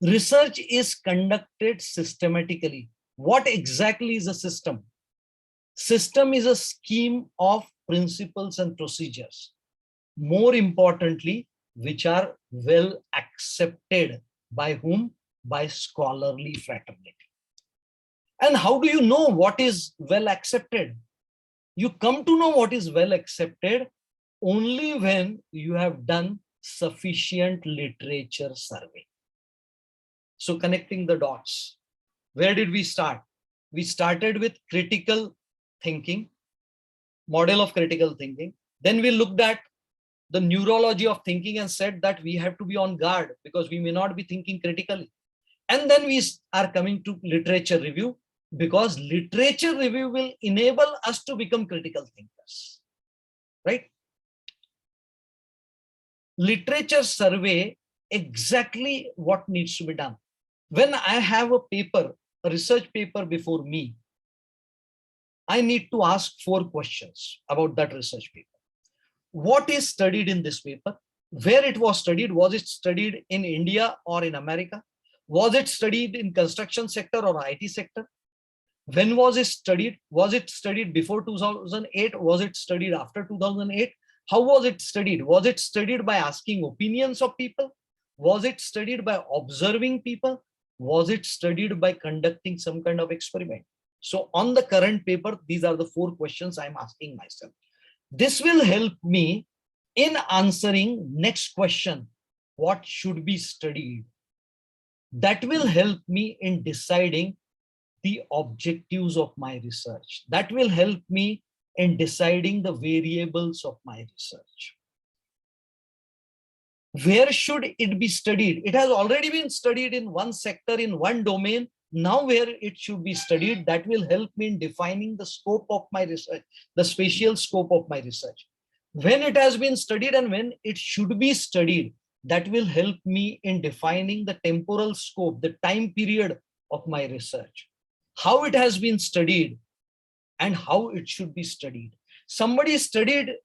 Research is conducted systematically. What exactly is a system? System is a scheme of principles and procedures. More importantly, which are well accepted by whom? By scholarly fraternity. And how do you know what is well accepted? You come to know what is well accepted only when you have done sufficient literature survey. So connecting the dots, where did we start? We started with critical thinking, model of critical thinking. Then we looked at the neurology of thinking and said that we have to be on guard because we may not be thinking critically. And then we are coming to literature review because literature review will enable us to become critical thinkers, right? Literature survey, exactly what needs to be done. When I have a paper, a research paper before me, I need to ask 4 questions about that research paper. What is studied in this paper? Where it was studied? Was it studied in India or in America? Was it studied in construction sector or IT sector? When was it studied? Was it studied before 2008? Was it studied after 2008? How was it studied? Was it studied by asking opinions of people? Was it studied by observing people? Was it studied by conducting some kind of experiment? So on the current paper, these are the 4 questions I'm asking myself. This will help me in answering next question, what should be studied? That will help me in deciding the objectives of my research. That will help me in deciding the variables of my research. Where should it be studied? It has already been studied in one sector, in one domain. Now where it should be studied, that will help me in defining the scope of my research, the spatial scope of my research. When it has been studied and when it should be studied, that will help me in defining the temporal scope, the time period of my research. How it has been studied and how it should be studied. Somebody studied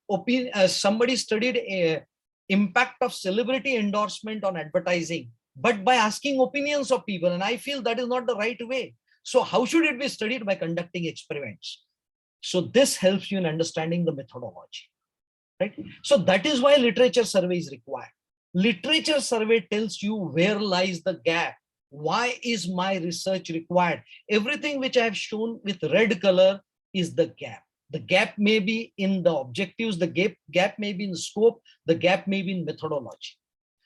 impact of celebrity endorsement on advertising, but by asking opinions of people, and I feel that is not the right way. So how should it be studied? By conducting experiments. So this helps you in understanding the methodology, right? So that is why literature survey is required. Literature survey tells you where lies the gap. Why is my research required? Everything which I have shown with red color is the gap. The gap may be in the objectives, the gap may be in scope, the gap may be in methodology.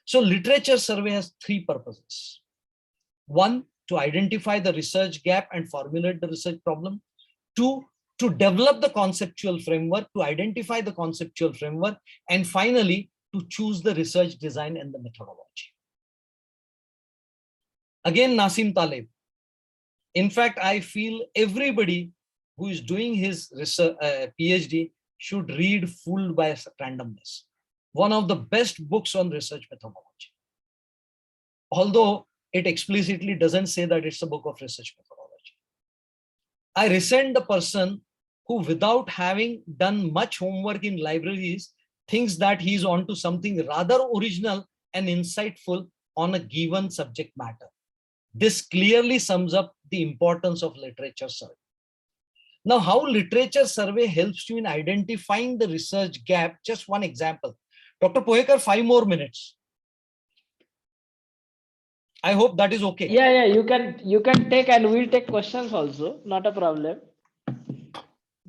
So literature survey has three purposes. One, to identify the research gap and formulate the research problem. Two, to develop the conceptual framework, to identify the conceptual framework. And finally, to choose the research design and the methodology. Again, Nassim Taleb. In fact, I feel everybody who is doing his research, PhD should read Fooled by Randomness. One of the best books on research methodology. Although it explicitly doesn't say that it's a book of research methodology. I resent the person who, without having done much homework in libraries, thinks that he's onto something rather original and insightful on a given subject matter. This clearly sums up the importance of literature survey. Now, how literature survey helps you in identifying the research gap? Just one example. Dr. Pohekar, 5 more minutes. I hope that is okay. Yeah, you can take, and we'll take questions also, not a problem.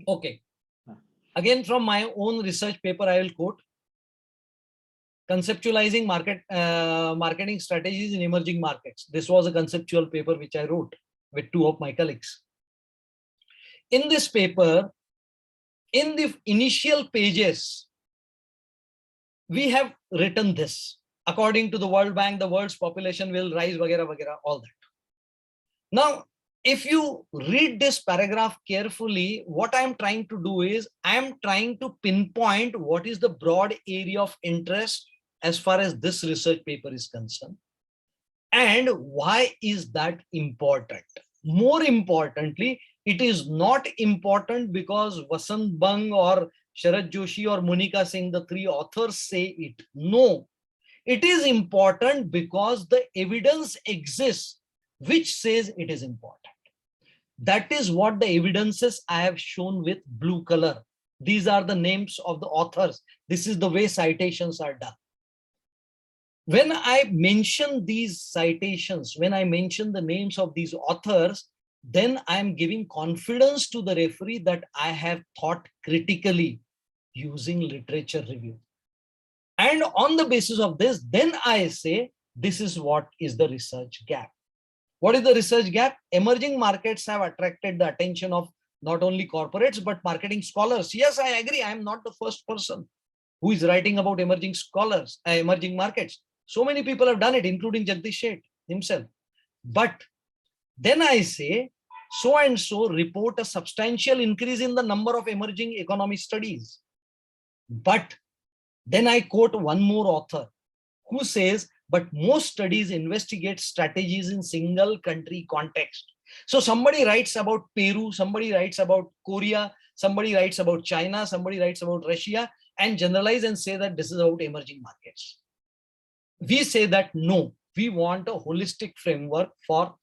Okay. Again, from my own research paper, I will quote: conceptualizing marketing strategies in emerging markets. This was a conceptual paper which I wrote with 2 of my colleagues. In this paper, in the initial pages, we have written this. According to the World Bank, the world's population will rise, vagera, vagera, all that. Now, if you read this paragraph carefully, what I'm trying to do is I'm trying to pinpoint what is the broad area of interest as far as this research paper is concerned. And why is that important? More importantly, it is not important because Vasant Bang or Sharad Joshi or Monika Singh, the 3 authors, say it. No, it is important because the evidence exists which says it is important. That is what the evidences I have shown with blue color. These are the names of the authors. This is the way citations are done. When I mention these citations, when I mention the names of these authors, then I'm giving confidence to the referee that I have thought critically using literature review. And on the basis of this, then I say, this is what is the research gap. What is the research gap? Emerging markets have attracted the attention of not only corporates, but marketing scholars. Yes, I agree. I am not the first person who is writing about emerging markets. So many people have done it, including Jagdish Sheth himself. But then I say, so and so report a substantial increase in the number of emerging economy studies. But then I quote one more author who says, but most studies investigate strategies in single country context. So somebody writes about Peru, somebody writes about Korea, somebody writes about China, somebody writes about Russia, and generalize and say that this is about emerging markets. We say that no, we want a holistic framework for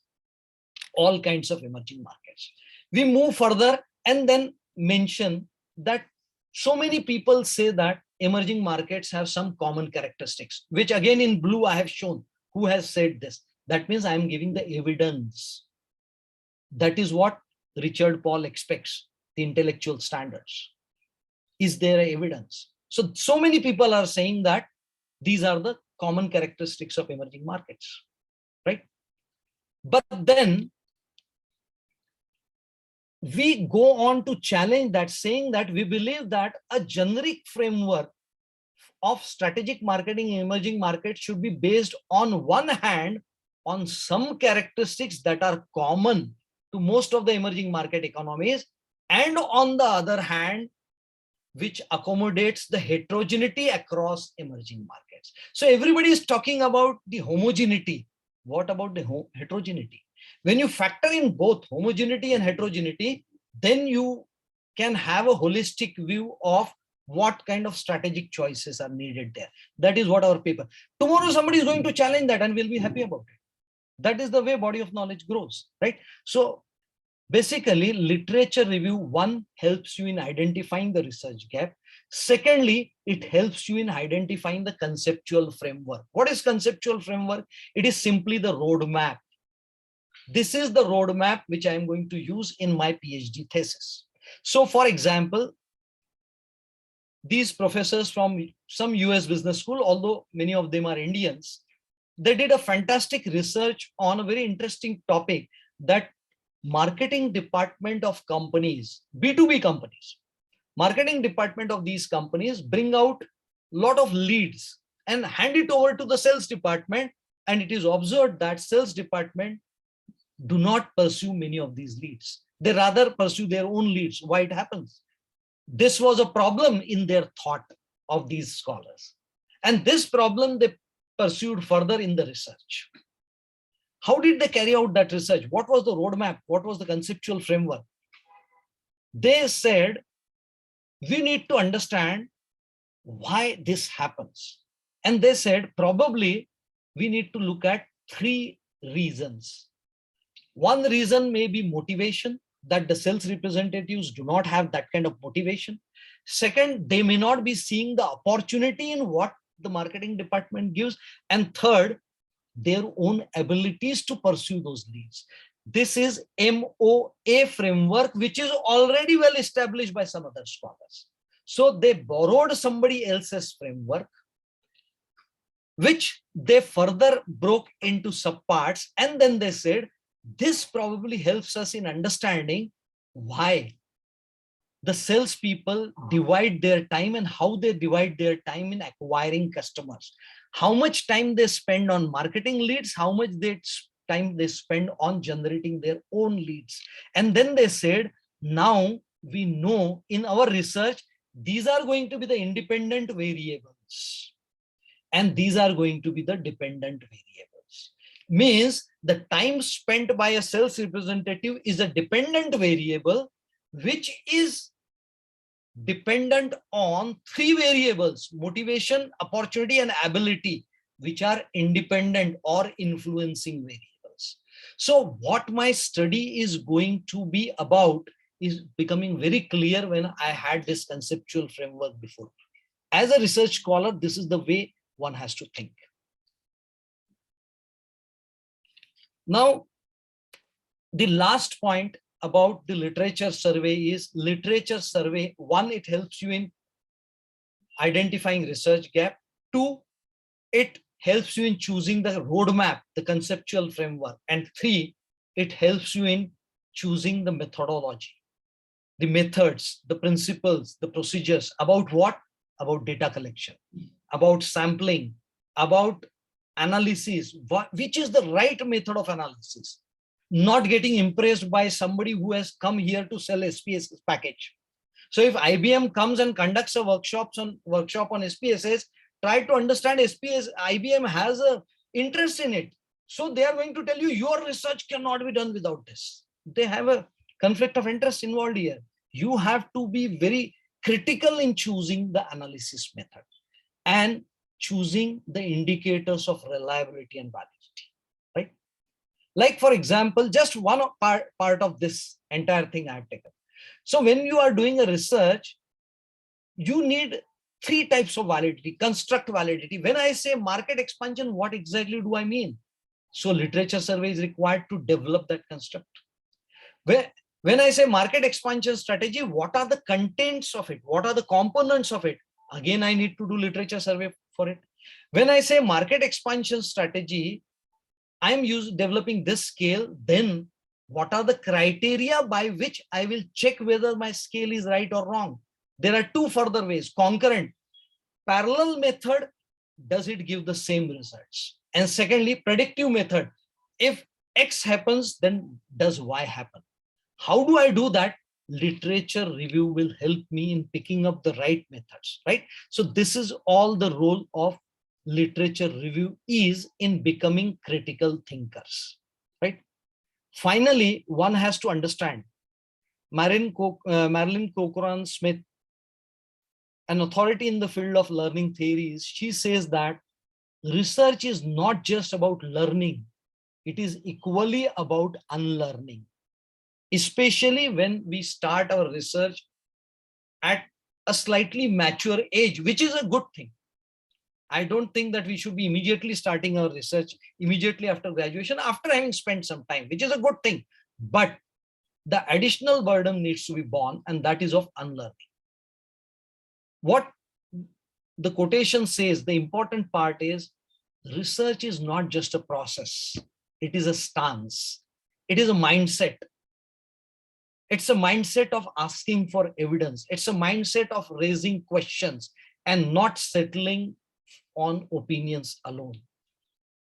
all kinds of emerging markets. We move further and then mention that so many people say that emerging markets have some common characteristics, which again in blue I have shown who has said this. That means I am giving the evidence. That is what Richard Paul expects, the intellectual standards. Is there evidence? So many people are saying that these are the common characteristics of emerging markets, right? But then we go on to challenge that, saying that we believe that a generic framework of strategic marketing in emerging markets should be based on one hand on some characteristics that are common to most of the emerging market economies, and on the other hand, which accommodates the heterogeneity across emerging markets. So everybody is talking about the homogeneity. What about the heterogeneity? When you factor in both homogeneity and heterogeneity, then you can have a holistic view of what kind of strategic choices are needed there. That is what our paper. Tomorrow somebody is going to challenge that and we'll be happy about it. That is the way body of knowledge grows, right? So Basically, literature review, one, helps you in identifying the research gap. Secondly, it helps you in identifying the conceptual framework. What is conceptual framework? It is simply the roadmap. This is the roadmap which I am going to use in my PhD thesis. So for example, these professors from some US business school, although many of them are Indians, they did a fantastic research on a very interesting topic, that marketing department of companies, B2B companies, marketing department of these companies bring out a lot of leads and hand it over to the sales department. And it is observed that sales department do not pursue many of these leads. They rather pursue their own leads. Why it happens? This was a problem in their thought of these scholars. And this problem they pursued further in the research. How did they carry out that research? What was the roadmap? What was the conceptual framework? They said, we need to understand why this happens. And they said, probably we need to look at three reasons. One reason may be motivation, that the sales representatives do not have that kind of motivation. Second, they may not be seeing the opportunity in what the marketing department gives. And third, their own abilities to pursue those leads. This is MOA framework, which is already well established by some other scholars. So they borrowed somebody else's framework, which they further broke into subparts. And then they said, this probably helps us in understanding why the salespeople divide their time and how they divide their time in acquiring customers. How much time they spend on marketing leads, how much time they spend on generating their own leads. And then they said, now we know in our research, these are going to be the independent variables. And these are going to be the dependent variables. Means the time spent by a sales representative is a dependent variable, which is dependent on three variables: motivation, opportunity, and ability, which are independent or influencing variables. So what my study is going to be about is becoming very clear when I had this conceptual framework before. As a research scholar, this is the way one has to think. Now, the last point about the literature survey is literature survey. One, it helps you in identifying research gap. Two, it helps you in choosing the roadmap, the conceptual framework. And three, it helps you in choosing the methodology, the methods, the principles, the procedures. About what? About data collection, about sampling, about analysis, which is the right method of analysis. Not getting impressed by somebody who has come here to sell SPSS package. So if IBM comes and conducts a workshop on SPSS, try to understand SPSS. IBM has an interest in it. So they are going to tell you your research cannot be done without this. They have a conflict of interest involved here. You have to be very critical in choosing the analysis method and choosing the indicators of reliability and validity, right? Like, for example, just one part of this entire thing I've taken. So when you are doing a research, you need three types of validity. Construct validity. When I say market expansion, what exactly do I mean? So literature survey is required to develop that construct. When I say market expansion strategy, what are the contents of it? What are the components of it? Again, I need to do literature survey for it. When I say market expansion strategy, I'm developing this scale. Then what are the criteria by which I will check whether my scale is right or wrong? There are two further ways: concurrent, parallel method. Does it give the same results? And secondly, predictive method. If X happens, then does Y happen? How do I do that? Literature review will help me in picking up the right methods, right? So this is all the role of literature review is in becoming critical thinkers, right? Finally, one has to understand Marilyn Corcoran Smith, an authority in the field of learning theories. She says that research is not just about learning, it is equally about unlearning. especially when we start our research at a slightly mature age, which is a good thing. I don't think that we should be immediately starting our research immediately after graduation, after having spent some time, which is a good thing. But the additional burden needs to be borne, and that is of unlearning. What the quotation says, the important part is, research is not just a process. It is a stance. It is a mindset. It's a mindset of asking for evidence. It's a mindset of raising questions and not settling on opinions alone.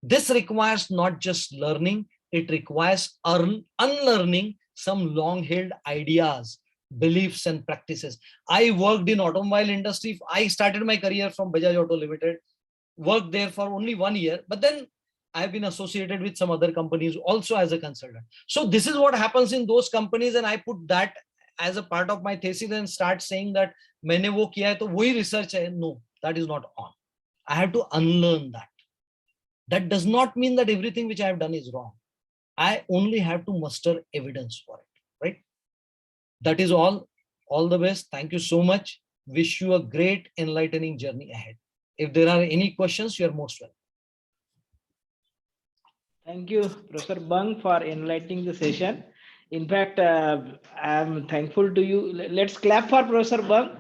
This requires not just learning, it requires unlearning some long-held ideas, beliefs and practices. I worked in automobile industry. I started my career from Bajaj Auto Limited, worked there for only 1 year, but then I've been associated with some other companies also as a consultant. So this is what happens in those companies, and I put that as a part of my thesis and start saying that मैंने वो किया है तो वही research है. No, that is not on. I have to unlearn that. That does not mean that everything which I have done is wrong. I only have to muster evidence for it, right? That is all. All the best. Thank you so much. Wish you a great enlightening journey ahead. If there are any questions, you are most welcome. Thank you, Professor Bang, for enlightening the session. In fact, I am thankful to you. Let's clap for Professor Bang.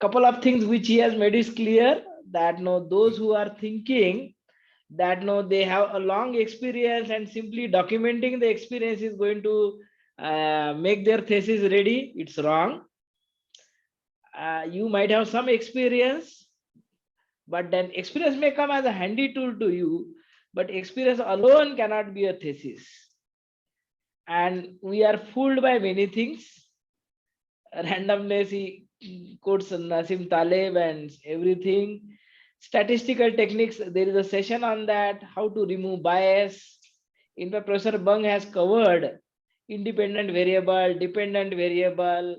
Couple of things which he has made is clear that no, those who are thinking that no, they have a long experience and simply documenting the experience is going to make their thesis ready. It's wrong. You might have some experience, but then experience may come as a handy tool to you, but experience alone cannot be a thesis. And we are fooled by many things. Randomness, he quotes Nassim Taleb and everything. Statistical techniques, there is a session on that, how to remove bias. In fact, Professor Bang has covered independent variable, dependent variable,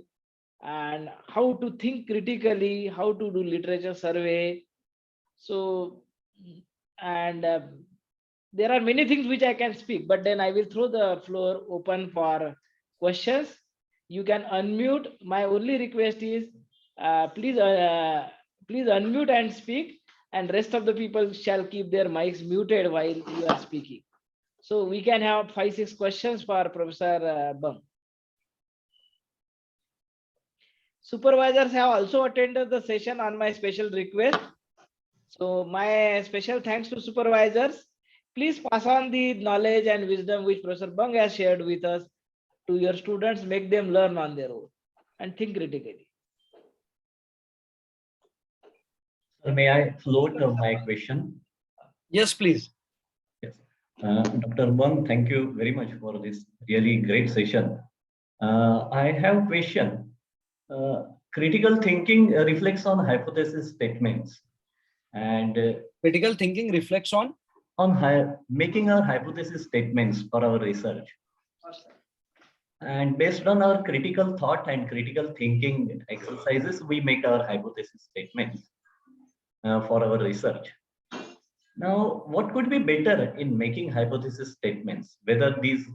and how to think critically, how to do literature survey. So, and there are many things which I can speak, but then I will throw the floor open for questions. You can unmute. My only request is please unmute and speak, and rest of the people shall keep their mics muted while you are speaking. So we can have 5-6 questions for Professor Bang. Supervisors have also attended the session on my special request. So my special thanks to supervisors. Please pass on the knowledge and wisdom which Professor Bang has shared with us to your students, make them learn on their own and think critically. May I float my question? Yes, please. Yes. Dr. Bang, thank you very much for this really great session. I have a question. Critical thinking reflects on hypothesis statements, and Critical thinking reflects on making our hypothesis statements for our research. And based on our critical thought and critical thinking exercises, we make our hypothesis statements for our research. Now, what could be better in making hypothesis statements? Whether these